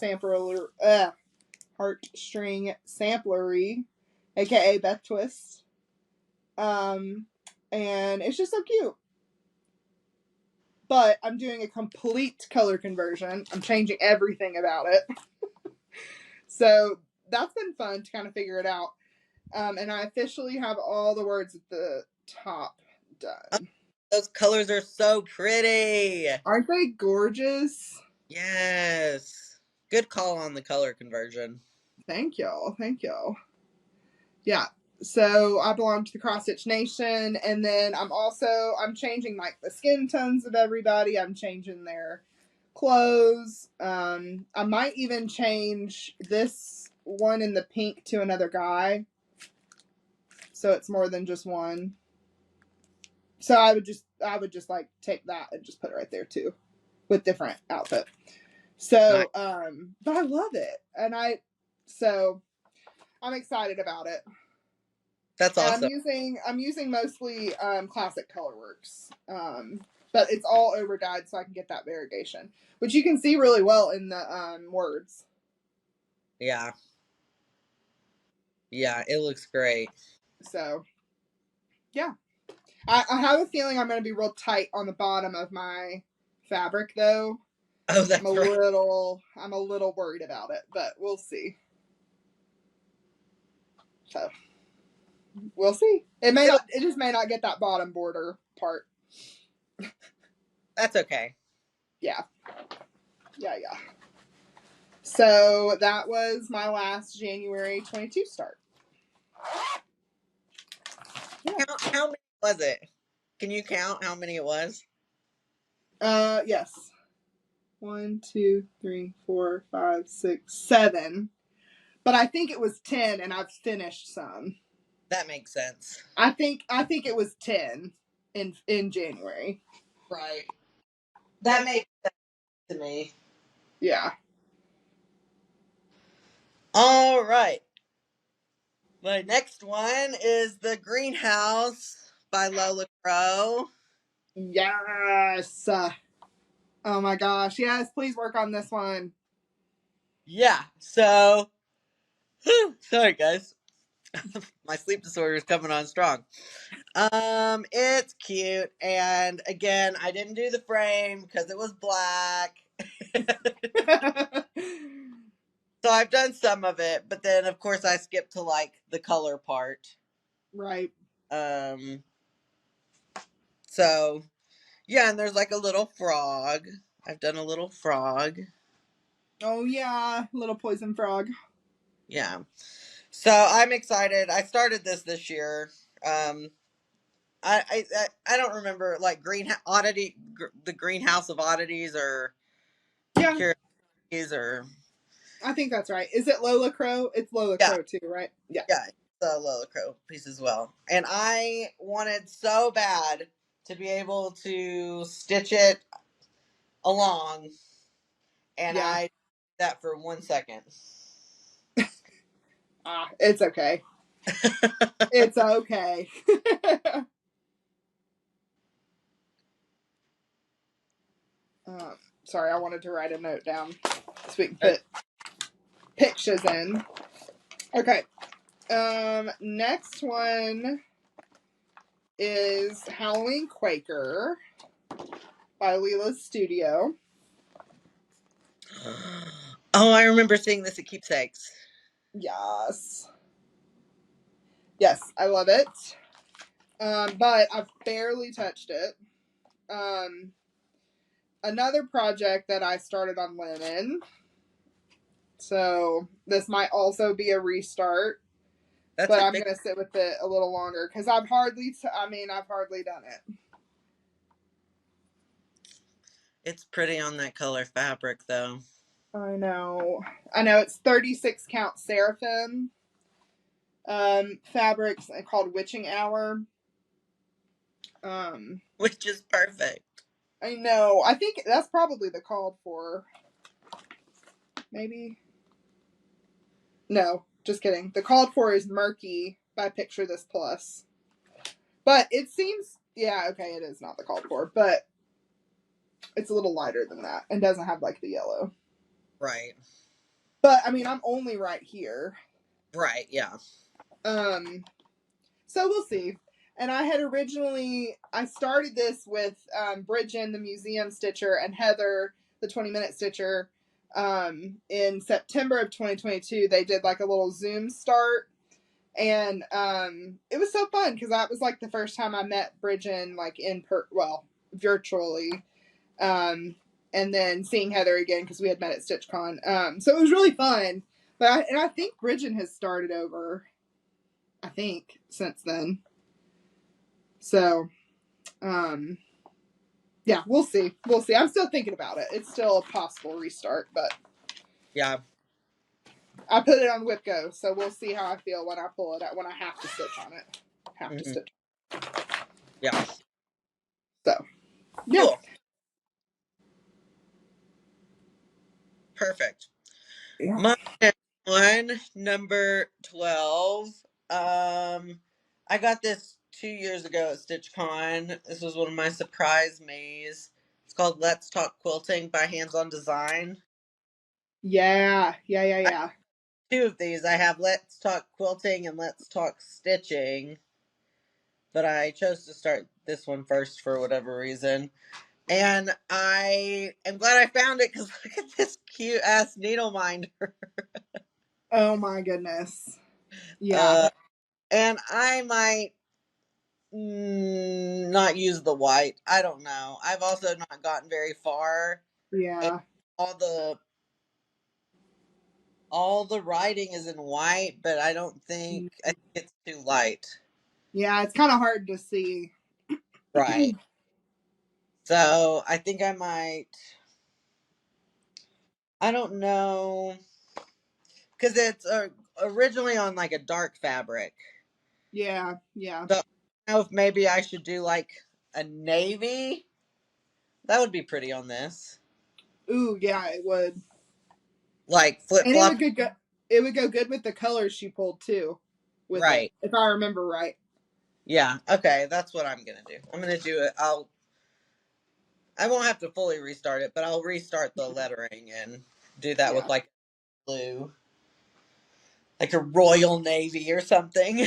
samplery, aka Beth Twist. And it's just so cute. But I'm doing a complete color conversion. I'm changing everything about it. So that's been fun to kind of figure it out. And I officially have all the words at the top done. Oh, those colors are so pretty. Aren't they gorgeous? Yes. Good call on the color conversion. Thank y'all. Yeah. So I belong to the Cross Stitch Nation, and then I'm changing like the skin tones of everybody. I'm changing their clothes. I might even change this one in the pink to another guy, so it's more than just one. So I would just like take that and just put it right there too, with different outfit. So nice. But I love it, and I'm excited about it. That's awesome. And I'm using mostly classic Colorworks, but it's all over dyed, so I can get that variegation, which you can see really well in the words. Yeah, it looks great. So, yeah, I have a feeling I'm going to be real tight on the bottom of my fabric, though. Oh, that's right. I'm a little worried about it, but we'll see. So. We'll see. It just may not get that bottom border part. That's okay. Yeah. So that was my last January 22 start. Yeah. How many was it? Can you count how many it was? Yes. 1, 2, 3, 4, 5, 6, 7. But I think it was 10, and I've finished some. That makes sense. I think it was 10 in January. Right. That makes sense to me. Yeah. All right. My next one is The Greenhouse by Lola Crow. Yes. Oh my gosh. Yes, please work on this one. Yeah. So, sorry guys. My sleep disorder is coming on strong. It's cute, and again, I didn't do the frame because it was black. So I've done some of it, but then of course I skipped to like the color part. Right. So yeah, and there's like a little frog. I've done a little frog. Oh yeah, little poison frog. Yeah. So I'm excited. I started this year. I don't remember like the Greenhouse of Oddities or Curiosities or. I think that's right. Is it Lola Crow? It's Lola Crow too, right? Yeah. Yeah, it's a Lola Crow piece as well. And I wanted so bad to be able to stitch it along, and I did that for 1 second. It's okay. It's okay. Sorry, I wanted to write a note down so we can put pictures in. Okay. Next one is Halloween Quaker by Leela's Studio. Oh, I remember seeing this at Keepsakes. Yes, I love it. But I've barely touched it. Another project that I started on Linen. So this might also be a restart. But I'm going to sit with it a little longer because I've hardly done it. It's pretty on that color fabric, though. I know. It's 36 count Seraphim fabrics called Witching Hour. Which is perfect. I know. I think that's probably the called for. Maybe. No. Just kidding. The called for is Murky by Picture This Plus. But it seems, yeah, okay, it is not the called for, but it's a little lighter than that and doesn't have like the yellow. Right. But I mean, I'm only right here. Right, yeah. So we'll see. And I had I started this with Bridget, the museum stitcher, and Heather, the 20-minute stitcher. In September of 2022, they did like a little Zoom start. And it was so fun because that was like the first time I met Bridget like virtually. And then seeing Heather again because we had met at StitchCon. So it was really fun. But I think Bridget has started over, I think, since then. So, yeah, we'll see. We'll see. I'm still thinking about it. It's still a possible restart, but yeah, I put it on Whip Go, so we'll see how I feel when I pull it out, when I have to stitch on it. To stitch. Yeah. So, yeah. Cool. Perfect. Yeah. My next one, number 12. I got this 2 years ago at StitchCon. This was one of my surprise mays. It's called Let's Talk Quilting by Hands On Design. Yeah. Two of these. I have Let's Talk Quilting and Let's Talk Stitching. But I chose to start this one first for whatever reason. And I am glad I found it because look at this cute ass needle minder. Oh my goodness. Yeah. And I might not use the white. I don't know. I've also not gotten very far. Yeah. And all the writing is in white, but I think it's too light. Yeah, it's kind of hard to see. Right. So I think I might. I don't know. Because it's originally on like a dark fabric. Yeah. So I don't know if maybe I should do like a navy. That would be pretty on this. Ooh, yeah, it would. Like flip And flop. it would go good with the colors she pulled too. With Right. it, if I remember right. Yeah. Okay. That's what I'm gonna do. I'm gonna do it. I won't have to fully restart it, but I'll restart the lettering and do that with like blue, like a Royal Navy or something.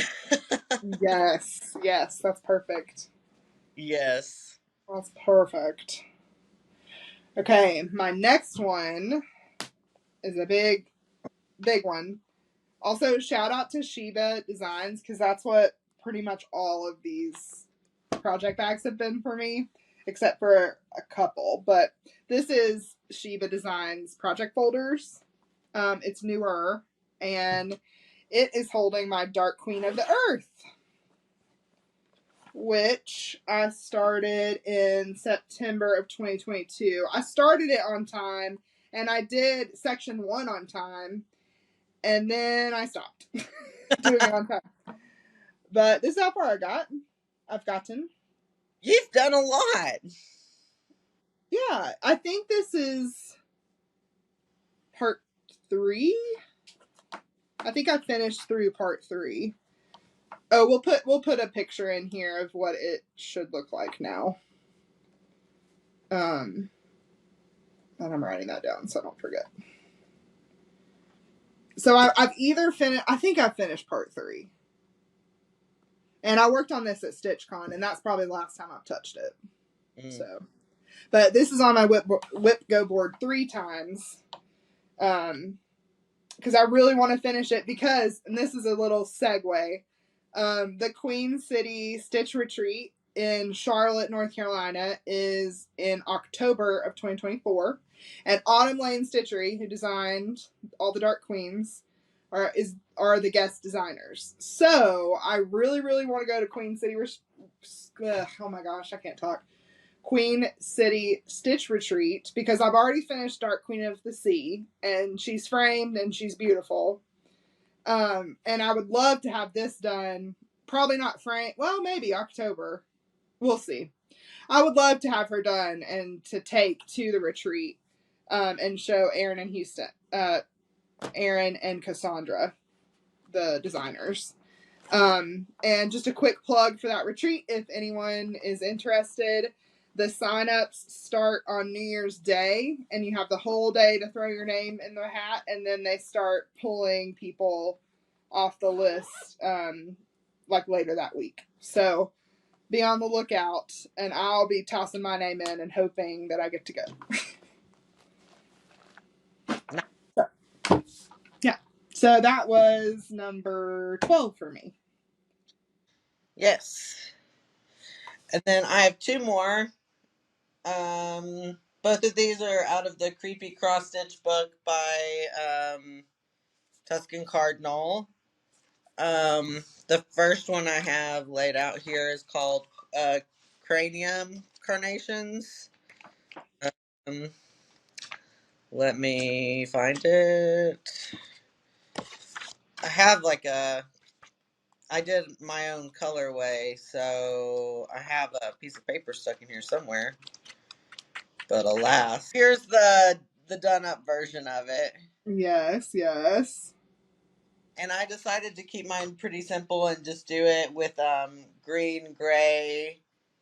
Yes, that's perfect. Yes. That's perfect. Okay, my next one is a big one. Also, shout out to Sheba Designs because that's what pretty much all of these project bags have been for me, except for a couple. But this is Sheba Designs project folders. It's newer, and it is holding my Dark Queen of the Earth, which I started in September of 2022. I started it on time, and I did section 1 on time, and then I stopped doing it on time. But this is how far I've gotten. You've done a lot. Yeah, I think this is part 3. I think I finished through part 3. Oh, we'll put a picture in here of what it should look like now. And I'm writing that down so I don't forget. So I've either finished. I think I've finished part 3, and I worked on this at StitchCon, and that's probably the last time I've touched it. So, but this is on my Whip Go board 3 times. Because I really want to finish it because, and this is a little segue, the Queen City Stitch Retreat in Charlotte, North Carolina is in October of 2024. And Autumn Lane Stitchery, who designed all the Dark Queens, are the guest designers. So I really, really want to go to Queen City. Oh my gosh, I can't talk. Queen City Stitch Retreat because I've already finished Dark Queen of the Sea and she's framed and she's beautiful. And I would love to have this done. Probably not framed. Well, maybe October. We'll see. I would love to have her done and to take to the retreat and show Aaron and Houston, Aaron and Cassandra. the designers. And just a quick plug for that retreat, if anyone is interested, the sign-ups start on New Year's Day, and you have the whole day to throw your name in the hat, and then they start pulling people off the list like later that week. So be on the lookout, and I'll be tossing my name in and hoping that I get to go. Yeah. So that was number 12 for me. Yes. And then I have two more. Both of these are out of the Creepy Cross Stitch book by Tusk and Cardinal. The first one I have laid out here is called Cranium Carnations. Let me find it. I have I did my own colorway, so I have a piece of paper stuck in here somewhere. But alas, here's the done up version of it. Yes, yes. And I decided to keep mine pretty simple and just do it with green, gray,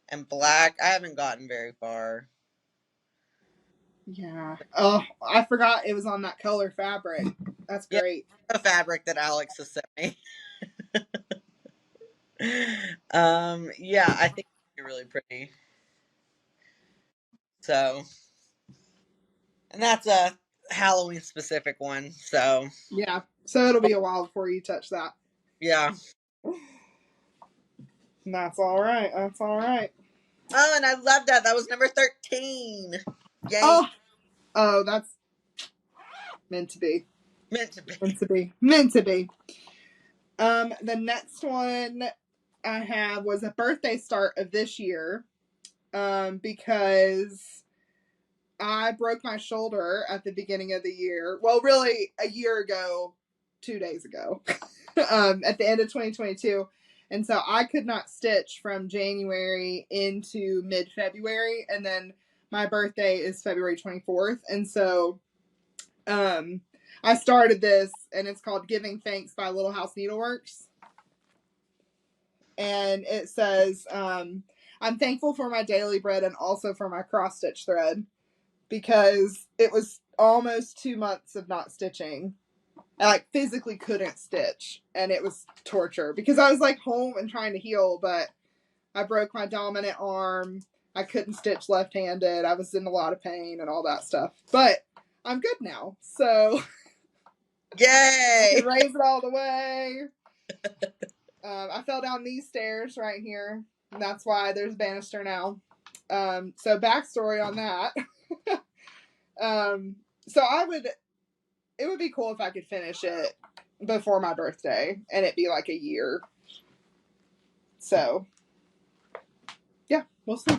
and black. I haven't gotten very far. Yeah. Oh, I forgot it was on that color fabric. That's Yeah, great. the fabric that Alex has sent me. Yeah, I think it's really pretty. So, and that's a Halloween specific one. So, Yeah. So it'll be a while before you touch that. yeah. And that's all right. That's all right. Oh, and I love that. That was number 13. Yay. Oh, that's meant to be. Meant to be. Meant to be. Meant to be. The next one I have was a birthday start of this year. Because I broke my shoulder at the beginning of the year. Well, really a year ago, 2 days ago. At the end of 2022. And so I could not stitch from January into mid-February. And then my birthday is February 24th. And so I started this, and it's called Giving Thanks by Little House Needleworks. And it says, I'm thankful for my daily bread and also for my cross-stitch thread, because it was almost 2 months of not stitching. I physically couldn't stitch, and it was torture because I was home and trying to heal, but I broke my dominant arm. I couldn't stitch left-handed. I was in a lot of pain and all that stuff, but I'm good now. So Yay! I can raise it all the way. I fell down these stairs right here, and that's why there's a banister now. So backstory on that. So it would be cool if I could finish it before my birthday and it be a year. So, yeah, we'll see.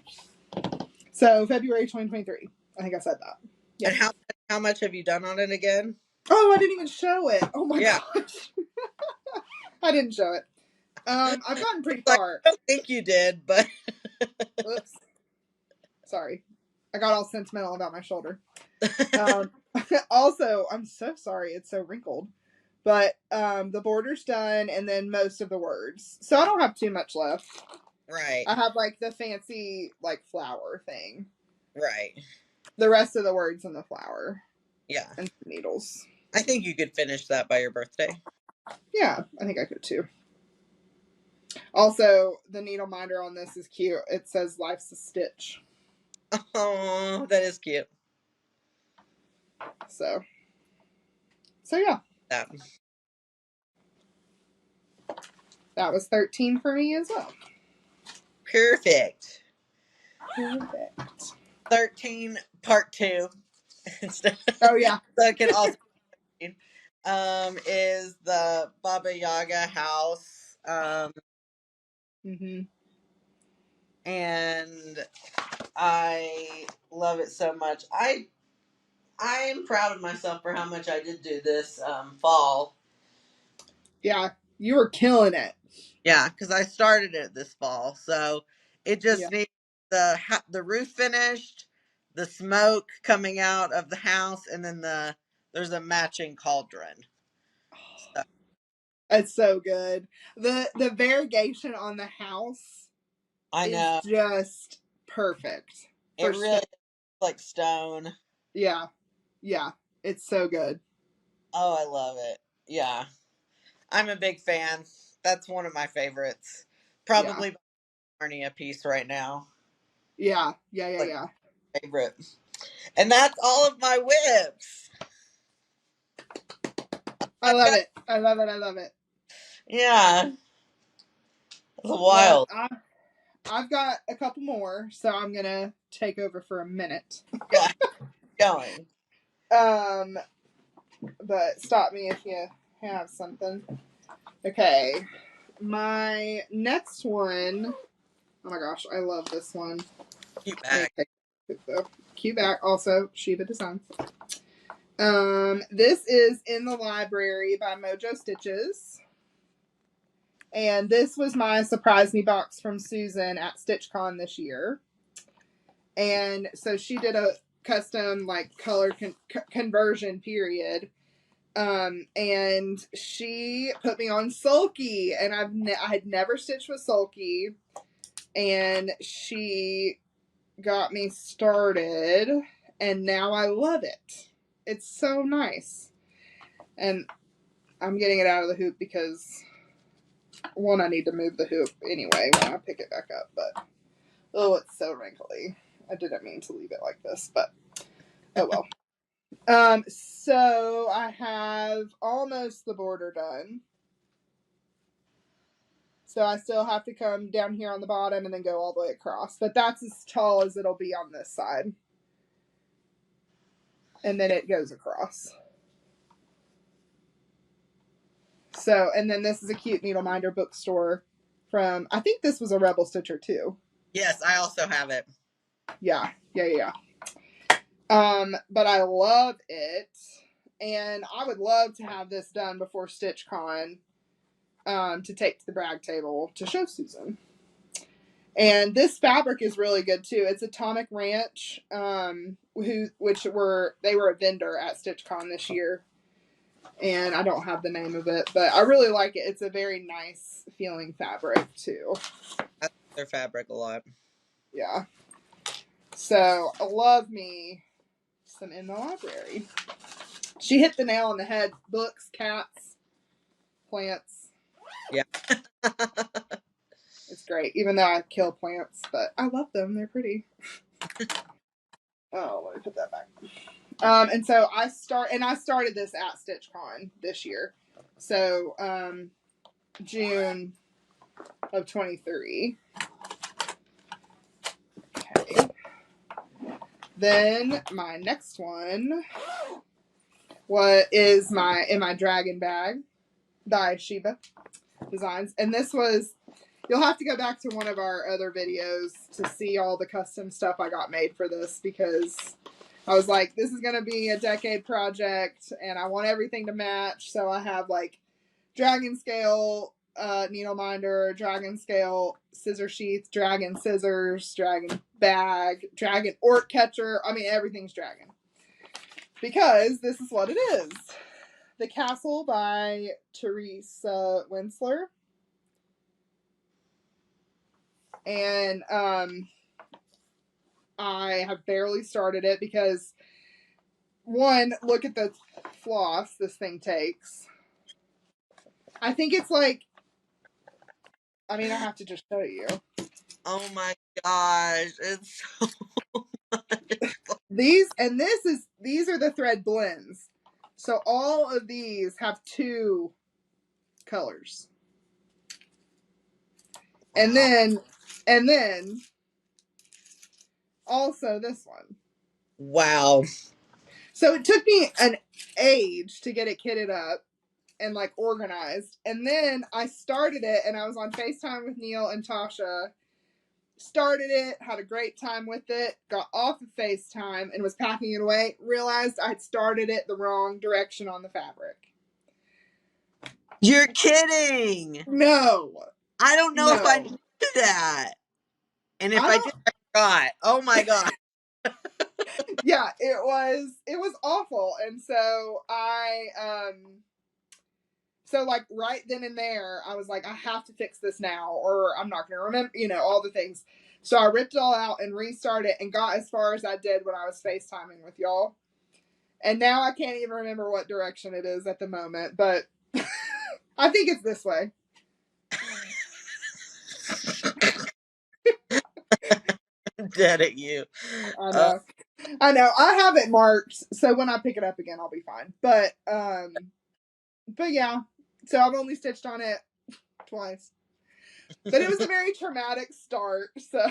So, February 2023. I think I said that. Yeah. And how much have you done on it again? Oh, I didn't even show it. Oh my gosh. I didn't show it. I've gotten pretty far. I don't think you did, but Whoops. Sorry. I got all sentimental about my shoulder. Also, I'm so sorry it's so wrinkled. But the border's done, and then most of the words. So I don't have too much left. Right. I have the fancy flower thing. Right. The rest of the words in the flower. Yeah. And some needles. I think you could finish that by your birthday. Yeah, I think I could too. Also, the needle minder on this is cute. It says "Life's a Stitch." Oh, that is cute. So yeah. That was 13 for me as well. Perfect. 13 part 2. Oh yeah. So it can also is the Baba Yaga house. And I love it so much. I am proud of myself for how much I did do this fall. Yeah, you were killing it. Yeah, because I started it this fall, so it just needs the roof finished, the smoke coming out of the house, and then there's a matching cauldron. So It's so good. The variegation on the house is just perfect. It really is like stone. Yeah. Yeah. It's so good. Oh, I love it. Yeah. I'm a big fan. That's one of my favorites. Probably Narnia piece right now. Yeah. Favorite. And that's all of my whips. I love it. Yeah. It's wild. Well, I've got a couple more, so I'm gonna take over for a minute. Yeah. Going. But stop me if you have something. Okay. My next one. Oh my gosh, I love this one. Cute bag. Cute bag. Also, Shiva Designs. This is In the Library by Mojo Stitches. And this was my Surprise Me box from Susan at StitchCon this year. And so she did a custom like color conversion period. And she put me on Sulky, and I had never stitched with Sulky, and she got me started, and now I love it. It's so nice. And I'm getting it out of the hoop because one, I need to move the hoop anyway when I pick it back up, but oh, it's so wrinkly. I didn't mean to leave it like this, but oh well. So I have almost the border done. So I still have to come down here on the bottom and then go all the way across. But that's as tall as it'll be on this side. And then it goes across. So, and then this is a cute needle minder bookstore from, I think this was a Rebel Stitcher too. Yes, I also have it. Yeah. But I love it. And I would love to have this done before StitchCon to take to the brag table to show Susan. And this fabric is really good too. It's Atomic Ranch, which they were a vendor at StitchCon this year. And I don't have the name of it, but I really like it. It's a very nice feeling fabric too. I like their fabric a lot. Yeah. So I love me some In the Library. She hit the nail on the head. Books, cats, plants. Yeah. It's great, even though I kill plants, but I love them. They're pretty. Oh, let me put that back. And so I started this at StitchCon this year. So, June of 23. Okay. Then my next one is in my dragon bag by Shiva Designs. And this was, you'll have to go back to one of our other videos to see all the custom stuff I got made for this, because I was like, this is going to be a decade project and I want everything to match. So I have like dragon scale needle minder, dragon scale scissor sheath, dragon scissors, dragon bag, dragon orc catcher. I mean, everything's dragon. Because this is what it is. The Castle by Teresa Winsler. And I have barely started it because, one, look at the floss this thing takes. I think it's like, I mean, I have to just show you. Oh my gosh, it's so much fun. These are the thread blends. So all of these have 2 colors. Wow. And then also this one. Wow. So it took me an age to get it kitted up and like organized. And then I started it and I was on FaceTime with Neil and Tasha. Started it, had a great time with it, got off of FaceTime and was packing it away. Realized I had started it the wrong direction on the fabric. You're kidding. No. I don't know if I did that. And if I did, I forgot. Oh my god. Yeah, it was awful. And so I So, like, right then and there, I was like, I have to fix this now, or I'm not going to remember, all the things. So I ripped it all out and restarted and got as far as I did when I was FaceTiming with y'all. And now I can't even remember what direction it is at the moment, but I think it's this way. Dead at you. I know. I have it marked, so when I pick it up again, I'll be fine. But yeah. So I've only stitched on it twice. But it was a very traumatic start, so.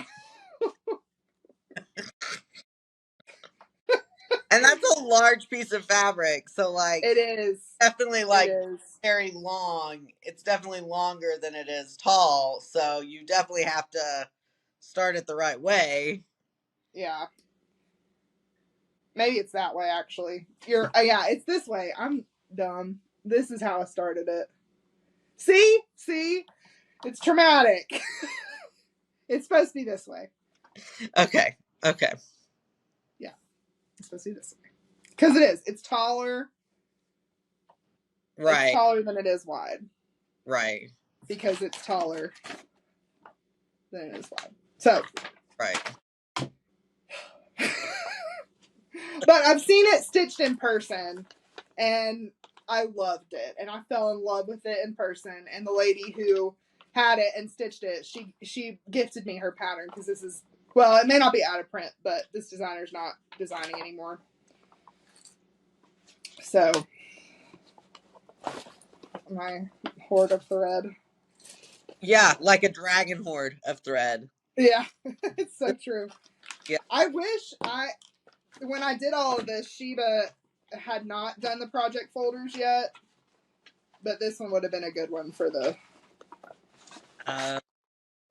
And that's a large piece of fabric, so like It is. Definitely like it is. very long. It's definitely longer than it is tall, so you definitely have to start it the right way. Yeah. Maybe it's that way, actually. Yeah, it's this way. I'm dumb. This is how I started it. See? It's traumatic. It's supposed to be this way. Okay. Yeah. It's supposed to be this way. Because it is. It's taller. Right. It's taller than it is wide. Right. Because it's taller than it is wide. So. Right. But I've seen it stitched in person, and I loved it, and I fell in love with it in person. And the lady who had it and stitched it, she gifted me her pattern, because this is, well, it may not be out of print, but this designer's not designing anymore. So, my hoard of thread. Yeah, like a dragon hoard of thread. Yeah, it's so true. Yeah. I wish when I did all of this, Sheba had not done the project folders yet, but this one would have been a good one for the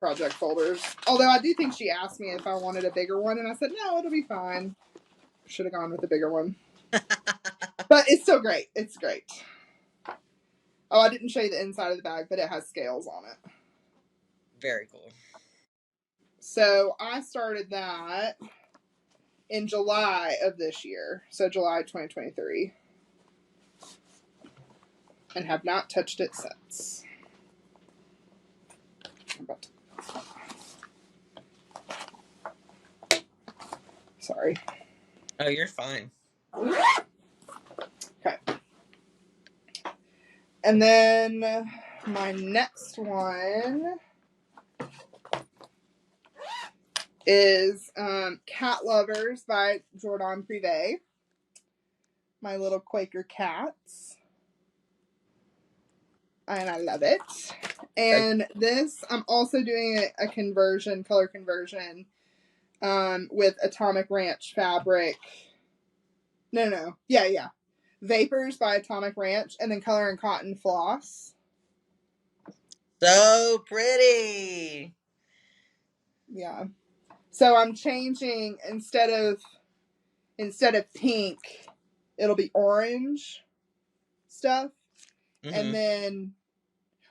project folders. Although I do think she asked me if I wanted a bigger one, and I said, no, it'll be fine. Should have gone with the bigger one. But it's still great. It's great. Oh, I didn't show you the inside of the bag, but it has scales on it. Very cool. So I started that in July of this year. So July 2023. And have not touched it since. Sorry. Oh, you're fine. Okay. And then my next one is Cat Lovers by Jordan Privé. My little Quaker cats. And I love it. And this, I'm also doing a conversion, color conversion, with Atomic Ranch fabric. No. Yeah. Vapors by Atomic Ranch, and then Color and Cotton Floss. So pretty. Yeah. So I'm changing, instead of pink, it'll be orange stuff. Mm-hmm. And then,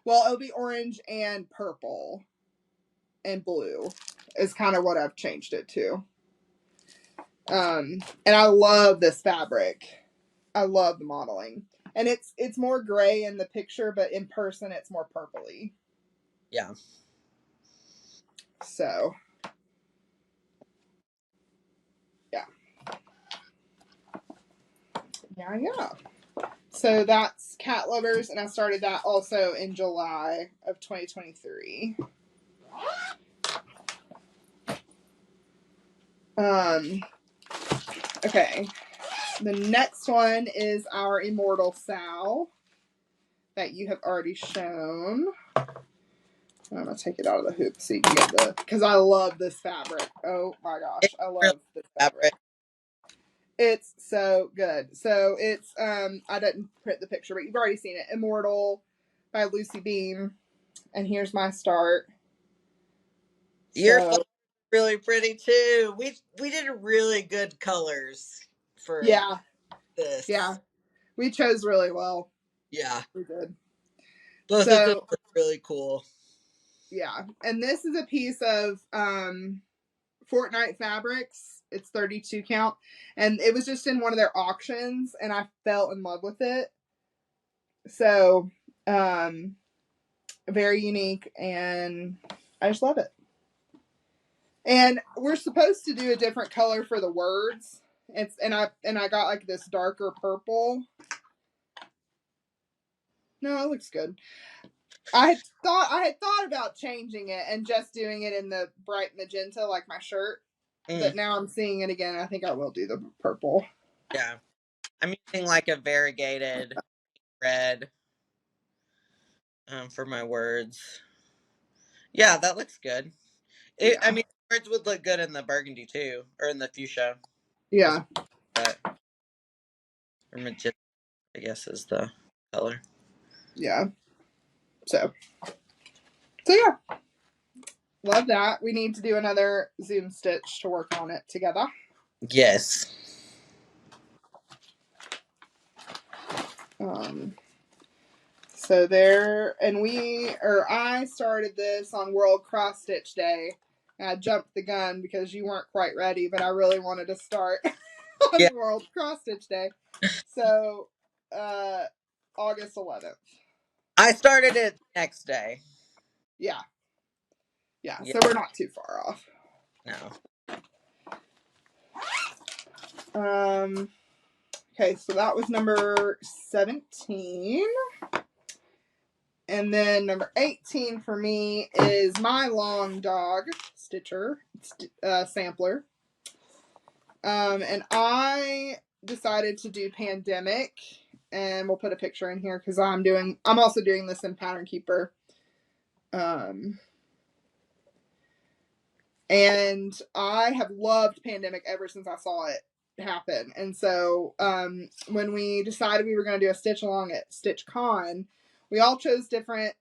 well, it'll be orange and purple and blue is kind of what I've changed it to. And I love this fabric. I love the modeling. And it's more gray in the picture, but in person it's more purpley. Yeah. So, yeah. Yeah. So that's Cat Lovers, and I started that also in July of 2023. Okay. The next one is our Immortal Sal that you have already shown. I'm going to take it out of the hoop so you can get because I love this fabric. Oh my gosh. I love this fabric. It's so good. So it's, I didn't print the picture, but you've already seen it. Immortal by Lucy Beam. And here's my start. Your really pretty too. We did really good colors for this. Yeah. We chose really well. Yeah. We did. Both of them were really cool. Yeah. And this is a piece of Fortnite Fabrics. It's 32 count. And it was just in one of their auctions, and I fell in love with it. So Very unique, and I just love it. And we're supposed to do a different color for the words. And I got like this darker purple. No, it looks good. I had thought about changing it and just doing it in the bright magenta like my shirt. But now I'm seeing it again. I think I will do the purple. Yeah. I'm using like a variegated red for my words. Yeah, that looks good. I mean, words would look good in the burgundy too, or in the fuchsia. Yeah. But, or magenta, I guess, is the color. Yeah. So yeah. Love that. We need to do another Zoom stitch to work on it together. Yes. So there, and I started this on World Cross Stitch Day. And I jumped the gun because you weren't quite ready, but I really wanted to start on World Cross Stitch Day. So, August 11th. I started it next day. Yeah. So we're not too far off. No. Okay, so that was number 17. And then number 18 for me is my long dog stitcher sampler. And I decided to do Pandemic, and we'll put a picture in here because I'm also doing this in Pattern Keeper. And I have loved Pandemic ever since I saw it happen. And so when we decided we were going to do a stitch along at StitchCon, we all chose different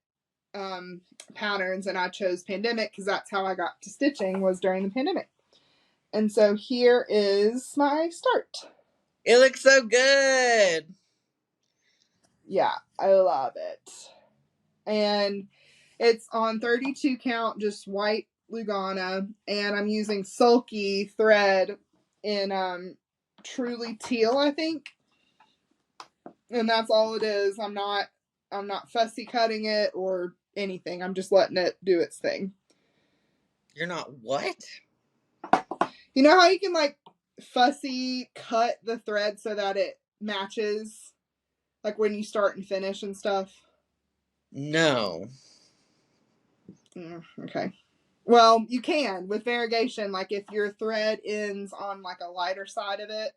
patterns, and I chose Pandemic because that's how I got to stitching, was during the pandemic. And so here is my start. It looks so good. Yeah, I love it. And it's on 32 count, just white Lugana, and I'm using Sulky thread in Truly Teal, I think. And that's all it is. I'm not fussy cutting it or anything. I'm just letting it do its thing. You're not what? You know how you can like fussy cut the thread so that it matches, like when you start and finish and stuff? No. Okay. Well, you can with variegation. Like if your thread ends on like a lighter side of it,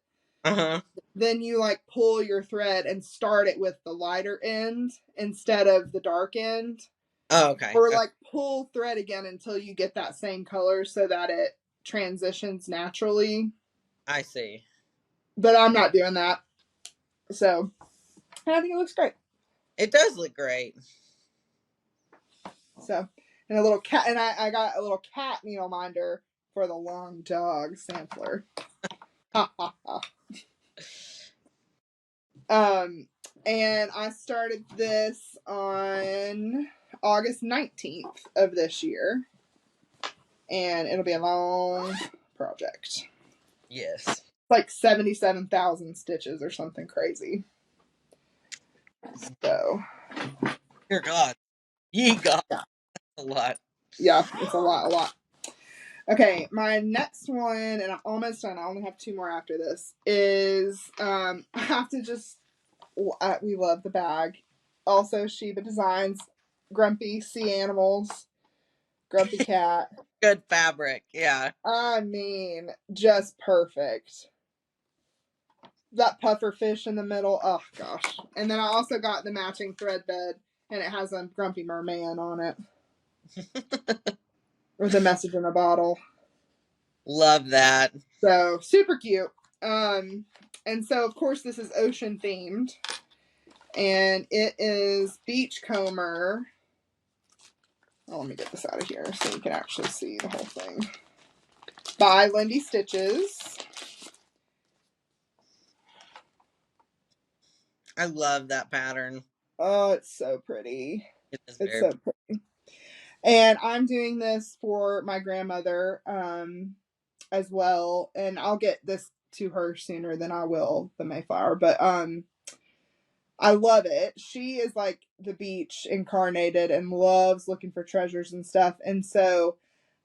then you like pull your thread and start it with the lighter end instead of the dark end. Oh, okay. Or like pull thread again until you get that same color so that it transitions naturally. I see. But I'm not doing that. So I think it looks great. It does look great. So, and a little cat, and I got a little cat needle minder for the long dog sampler. Ha ha ha. And I started this on August 19th of this year, and it'll be a long project. Yes. Like 77,000 stitches or something crazy. So. Dear God. Ye God. That's a lot. Yeah, it's a lot. Okay, my next one, and I'm almost done. I only have 2 more after this, is I have to just, we love the bag. Also, Sheba Designs, Grumpy Sea Animals, Grumpy Cat. Good fabric, yeah. I mean, just perfect. That puffer fish in the middle, oh gosh. And then I also got the matching thread bed, and it has a Grumpy Merman on it. With a message in a bottle. Love that. So, super cute. And so, of course, this is ocean themed. And it is Beachcomber. Oh, let me get this out of here so you can actually see the whole thing. By Lindy Stitches. I love that pattern. Oh, it's so pretty. It's so pretty. And I'm doing this for my grandmother as well. And I'll get this to her sooner than I will the Mayflower. But I love it. She is like the beach incarnated and loves looking for treasures and stuff. And so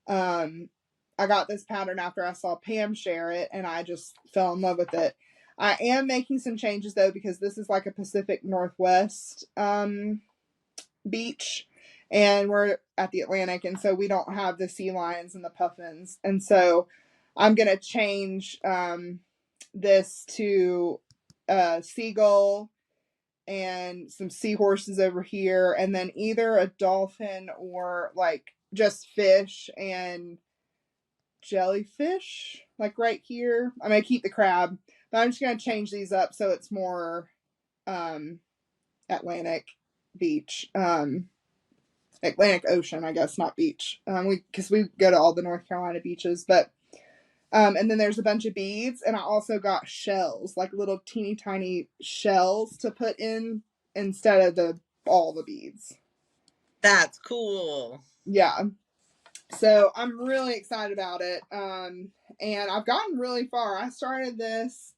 I got this pattern after I saw Pam share it, and I just fell in love with it. I am making some changes though, because this is like a Pacific Northwest beach, and we're at the Atlantic, and so we don't have the sea lions and the puffins. And so I'm gonna change this to seagull and some seahorses over here, and then either a dolphin or like just fish and jellyfish, like right here. I'm gonna keep the crab, but I'm just gonna change these up so it's more Atlantic beach, Atlantic Ocean, I guess, not beach. Because we go to all the North Carolina beaches, but and then there's a bunch of beads, and I also got shells, like little teeny tiny shells to put in instead of all the beads. That's cool. Yeah. So I'm really excited about it. And I've gotten really far. I started this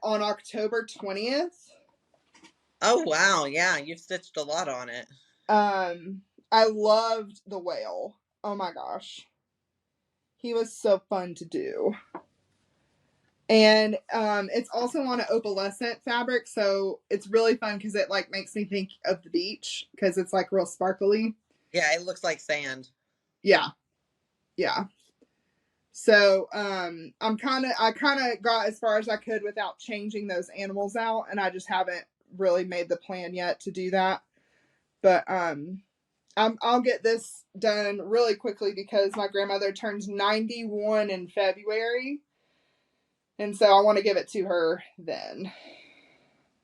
on October 20th. Oh wow, yeah, you've stitched a lot on it. I loved the whale. Oh my gosh. He was so fun to do. And it's also on an opalescent fabric, so it's really fun because it like makes me think of the beach because it's like real sparkly. Yeah, it looks like sand. Yeah. So I kind of got as far as I could without changing those animals out, and I just haven't really made the plan yet to do that. But I'll get this done really quickly because my grandmother turns 91 in February. And so I want to give it to her then.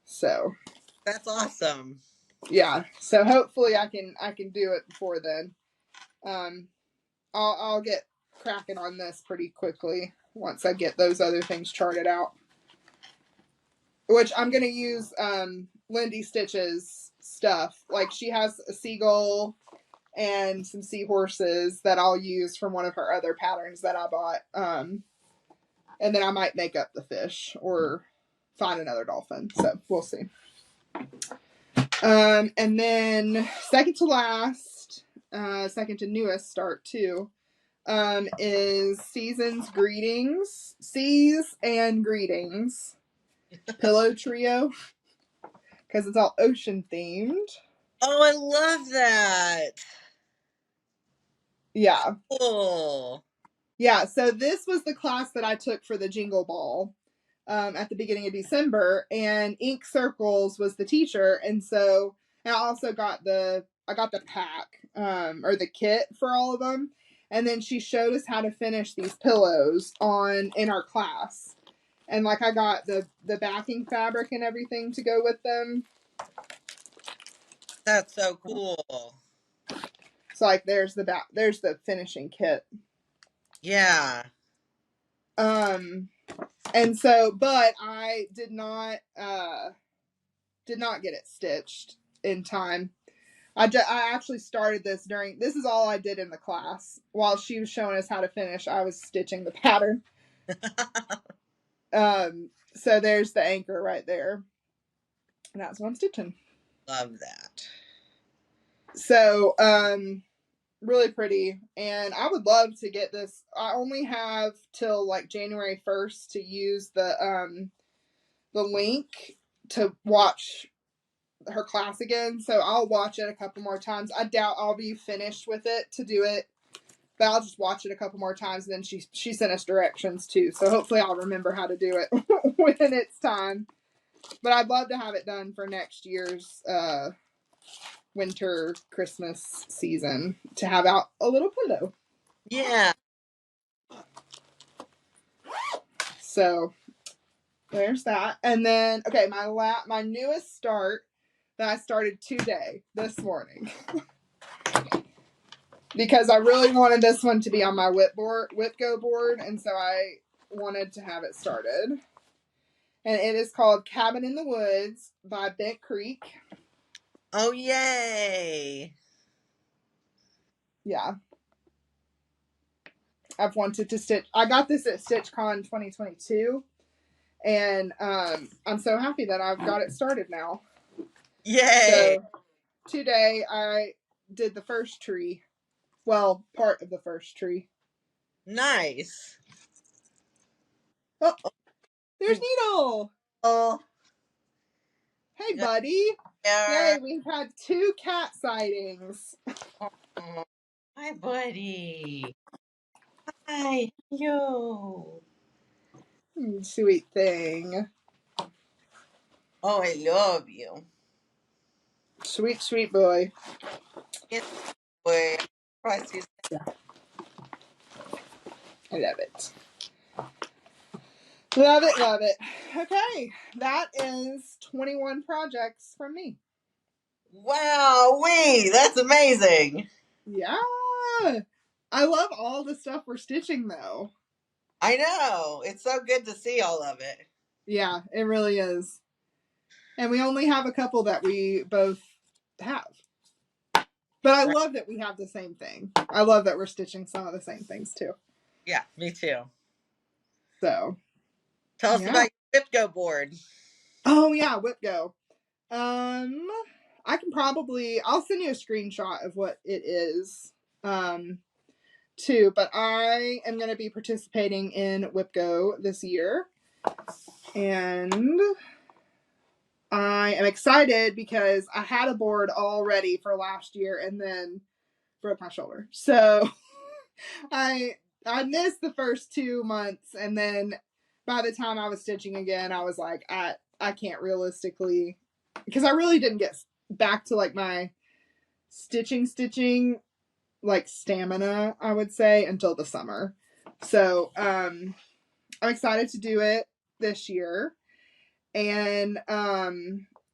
So that's awesome. Yeah. So hopefully I can do it before then. I'll get cracking on this pretty quickly once I get those other things charted out. Which I'm gonna use Lindy Stitch's stuff. Like she has a seagull and some seahorses that I'll use from one of her other patterns that I bought. And then I might make up the fish or find another dolphin. So we'll see. And then second to last, second to newest start too, is Season's Greetings. Seas and Greetings. Pillow Trio. Because it's all ocean themed. Oh, I love that. Yeah. Cool. Yeah, so this was the class that I took for the Jingle Ball at the beginning of December, and Ink Circles was the teacher, and so I also got the pack or the kit for all of them, and then she showed us how to finish these pillows in our class, and like I got the backing fabric and everything to go with them. That's so cool. So like there's the finishing kit. Yeah. And so, but I did not get it stitched in time. I actually started this this is all I did in the class. While she was showing us how to finish, I was stitching the pattern. So there's the anchor right there. And that's what I'm stitching. Love that. So, really pretty. And I would love to get this. I only have till like January 1st to use the link to watch her class again, so I'll watch it a couple more times. I doubt I'll be finished with it to do it, but I'll just watch it a couple more times, and then she sent us directions too, so hopefully I'll remember how to do it when it's time. But I'd love to have it done for next year's winter Christmas season to have out a little pillow. Yeah. So there's that. And then okay, my newest start that I started today, this morning. Because I really wanted this one to be on my Whip Go board, and so I wanted to have it started. And it is called Cabin in the Woods by Bent Creek. Oh, yay. Yeah. I've wanted to stitch. I got this at StitchCon 2022, And I'm so happy that I've got it started now. Yay! So today I did the first tree. Well, part of the first tree. Nice. Oh, there's Needle. Oh, Hey, buddy. yeah. Yay, we've had 2 cat sightings. Oh, hi, buddy. Hi, yo. Sweet thing. Oh, I love you. Sweet, sweet boy. Yes, boy. Surprised you. I love it. Love it, love it. Okay, that is 21 projects from me. Wow, that's amazing. Yeah. I love all the stuff we're stitching, though. I know. It's so good to see all of it. Yeah, it really is. And we only have a couple that we both have. But I love that we have the same thing. I love that we're stitching some of the same things, too. Yeah, me too. So. Tell us about your WipGo board. Oh, yeah, WipGo. I can probably, I'll send you a screenshot of what it is, too, but I am going to be participating in WipGo this year, and I am excited because I had a board all ready for last year and then broke my shoulder, so I missed the first 2 months, and then by the time I was stitching again, I was like, I can't realistically, because I really didn't get back to like my stitching like stamina, I would say, until the summer. So I'm excited to do it this year. And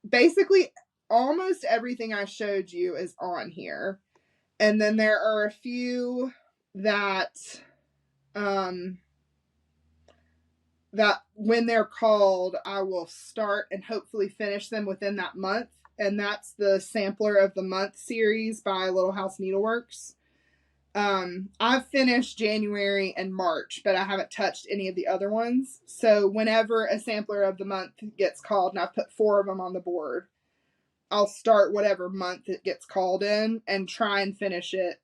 basically almost everything I showed you is on here. And then there are a few that that when they're called, I will start and hopefully finish them within that month. And that's the Sampler of the Month series by Little House Needleworks. I've finished January and March, but I haven't touched any of the other ones. So whenever a Sampler of the Month gets called, and I've put 4 of them on the board, I'll start whatever month it gets called in and try and finish that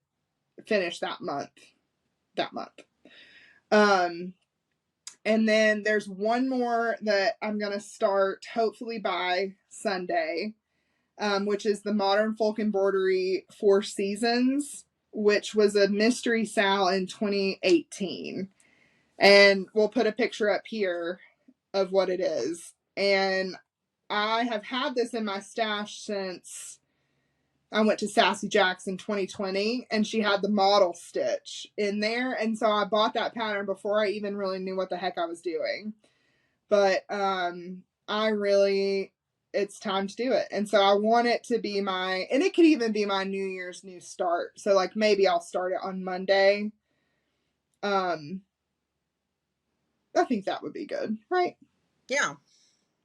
month. And then there's one more that I'm going to start hopefully by Sunday, which is the Modern Folk Embroidery 4 Seasons, which was a mystery sal in 2018. And we'll put a picture up here of what it is. And I have had this in my stash since I went to Sassy Jack's in 2020, and she had the model stitch in there. And so I bought that pattern before I even really knew what the heck I was doing. But it's time to do it. And so I want it to be and it could even be my New Year's new start. So like maybe I'll start it on Monday. I think that would be good, right? Yeah.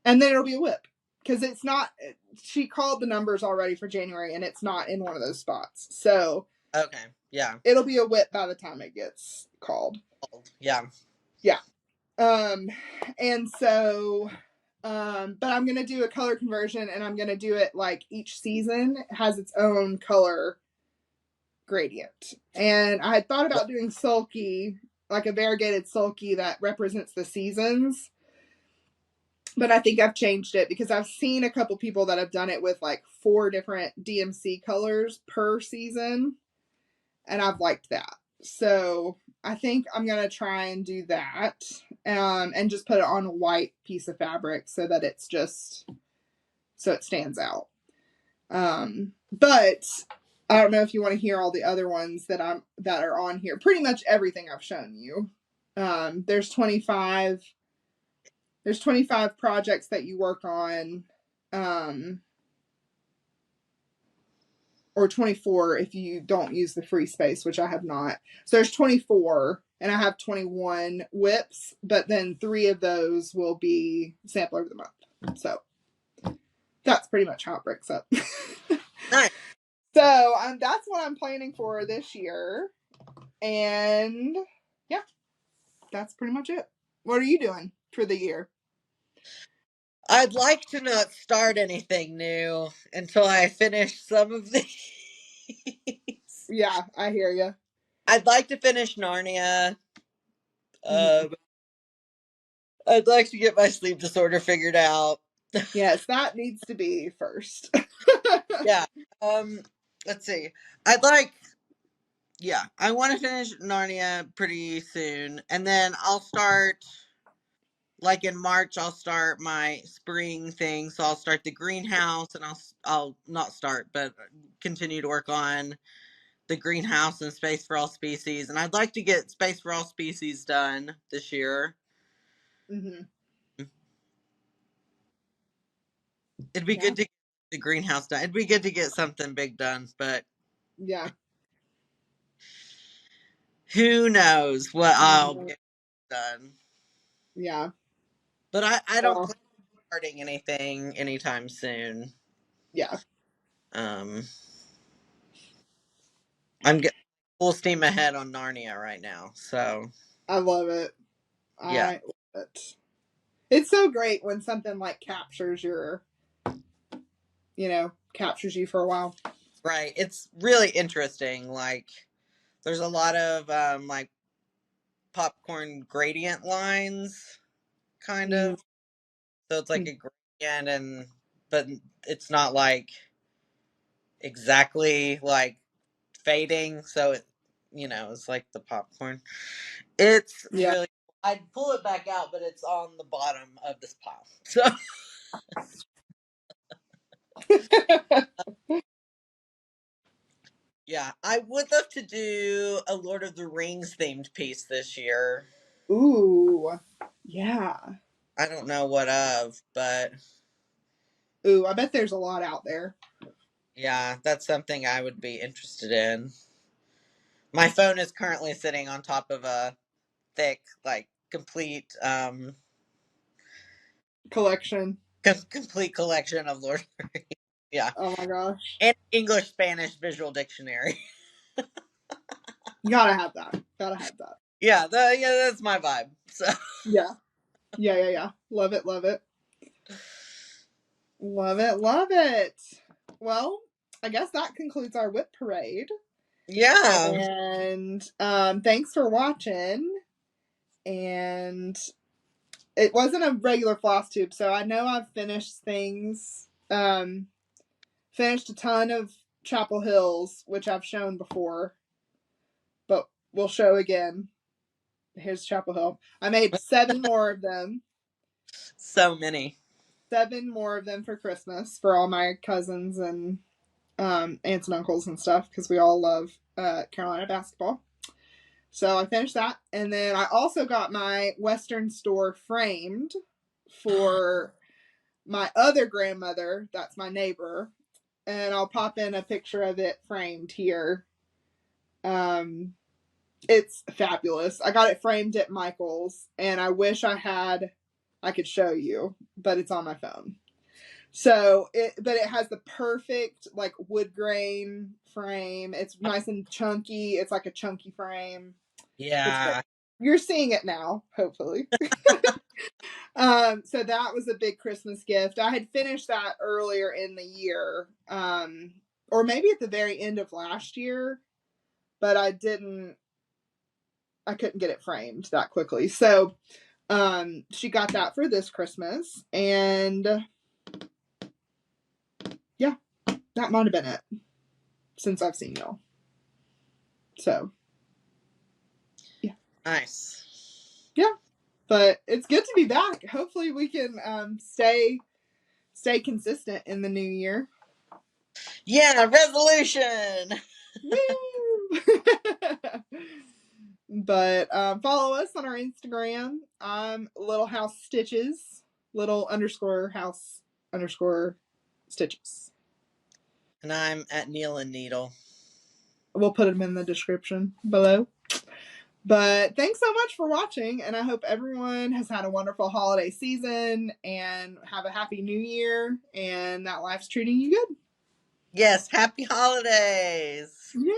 And then it'll be a whip. Because it's not, she called the numbers already for January, and it's not in one of those spots. So. Okay, yeah. It'll be a whip by the time it gets called. Yeah. Yeah. And so, but I'm going to do a color conversion, and I'm going to do it like each season has its own color gradient. And I had thought about doing sulky, like a variegated sulky that represents the seasons. But I think I've changed it because I've seen a couple people that have done it with like 4 different DMC colors per season. And I've liked that. So I think I'm going to try and do that and just put it on a white piece of fabric so that it's just, so it stands out. But I don't know if you want to hear all the other ones that are on here. Pretty much everything I've shown you. There's 25 projects that you work on. Or 24 if you don't use the free space, which I have not. So there's 24, and I have 21 whips, but then 3 of those will be Sampler of the Month. So that's pretty much how it breaks up. Nice. So that's what I'm planning for this year. And yeah, that's pretty much it. What are you doing for the year? I'd like to not start anything new until I finish some of these. Yeah, I hear you. I'd like to finish Narnia. Mhm. I'd like to get my sleep disorder figured out. Yes, that needs to be first. Yeah. Let's see. I want to finish Narnia pretty soon, and then I'll start. Like in March, I'll start my spring thing. So I'll start the greenhouse, and I'll not start, but continue to work on the greenhouse and Space for All Species. And I'd like to get Space for All Species done this year. Hmm. It'd be Yeah. good to get the greenhouse done. It'd be good to get something big done, but Yeah. who knows what I'll Mhm. get done. Yeah. But I don't Well, plan on starting anything anytime soon. yeah. Um, I'm getting full steam ahead on Narnia right now. So I love it. yeah, I love it. It's so great when something like captures captures you for a while. right. It's really interesting. Like there's a lot of like popcorn gradient lines, kind Mm, of. So it's like a gradient, but it's not like exactly like fading. So it's like the popcorn. It's yeah. really. I'd pull it back out, but it's on the bottom of this pile. So yeah, I would love to do a Lord of the Rings themed piece this year. Ooh. Yeah. I don't know what of, but Ooh, I bet there's a lot out there. yeah, that's something I would be interested in. My phone is currently sitting on top of a thick, like complete, Collection. complete collection of Lord of the Rings. Yeah, Oh my gosh. and English Spanish visual dictionary. You gotta have that. Gotta have that. Yeah, that's my vibe. So Yeah. Yeah, yeah, yeah. Love it, love it. Love it, love it. Well, I guess that concludes our Whip Parade. yeah, And thanks for watching. And it wasn't a regular floss tube, so I know I've finished things. Finished a ton of Chapel Hills, which I've shown before, but we'll show again. Here's Chapel Hill. I made 7 more of them. so many. 7 more of them for Christmas for all my cousins and aunts and uncles and stuff because we all love Carolina basketball. So I finished that, and then I also got my Western store framed for my other grandmother. That's my neighbor, and I'll pop in a picture of it framed here. Um, it's fabulous. I got it framed at Michael's, and I wish I could show you, but it's on my phone. So but it has the perfect like wood grain frame. It's nice and chunky. It's like a chunky frame. It's great. Yeah, You're seeing it now, hopefully. So that was a big Christmas gift. I had finished that earlier in the year, or maybe at the very end of last year, but I couldn't get it framed that quickly. So she got that for this Christmas, and yeah, that might have been it since I've seen y'all. So yeah. nice. Yeah. But it's good to be back. Hopefully we can stay consistent in the new year. Yeah, resolution. Woo! But follow us on our Instagram. I'm Little House Stitches. Little underscore house underscore stitches. And I'm at Neil and Needle. We'll put them in the description below. But thanks so much for watching, and I hope everyone has had a wonderful holiday season and have a happy new year and that life's treating you good. Yes, happy holidays. Yay!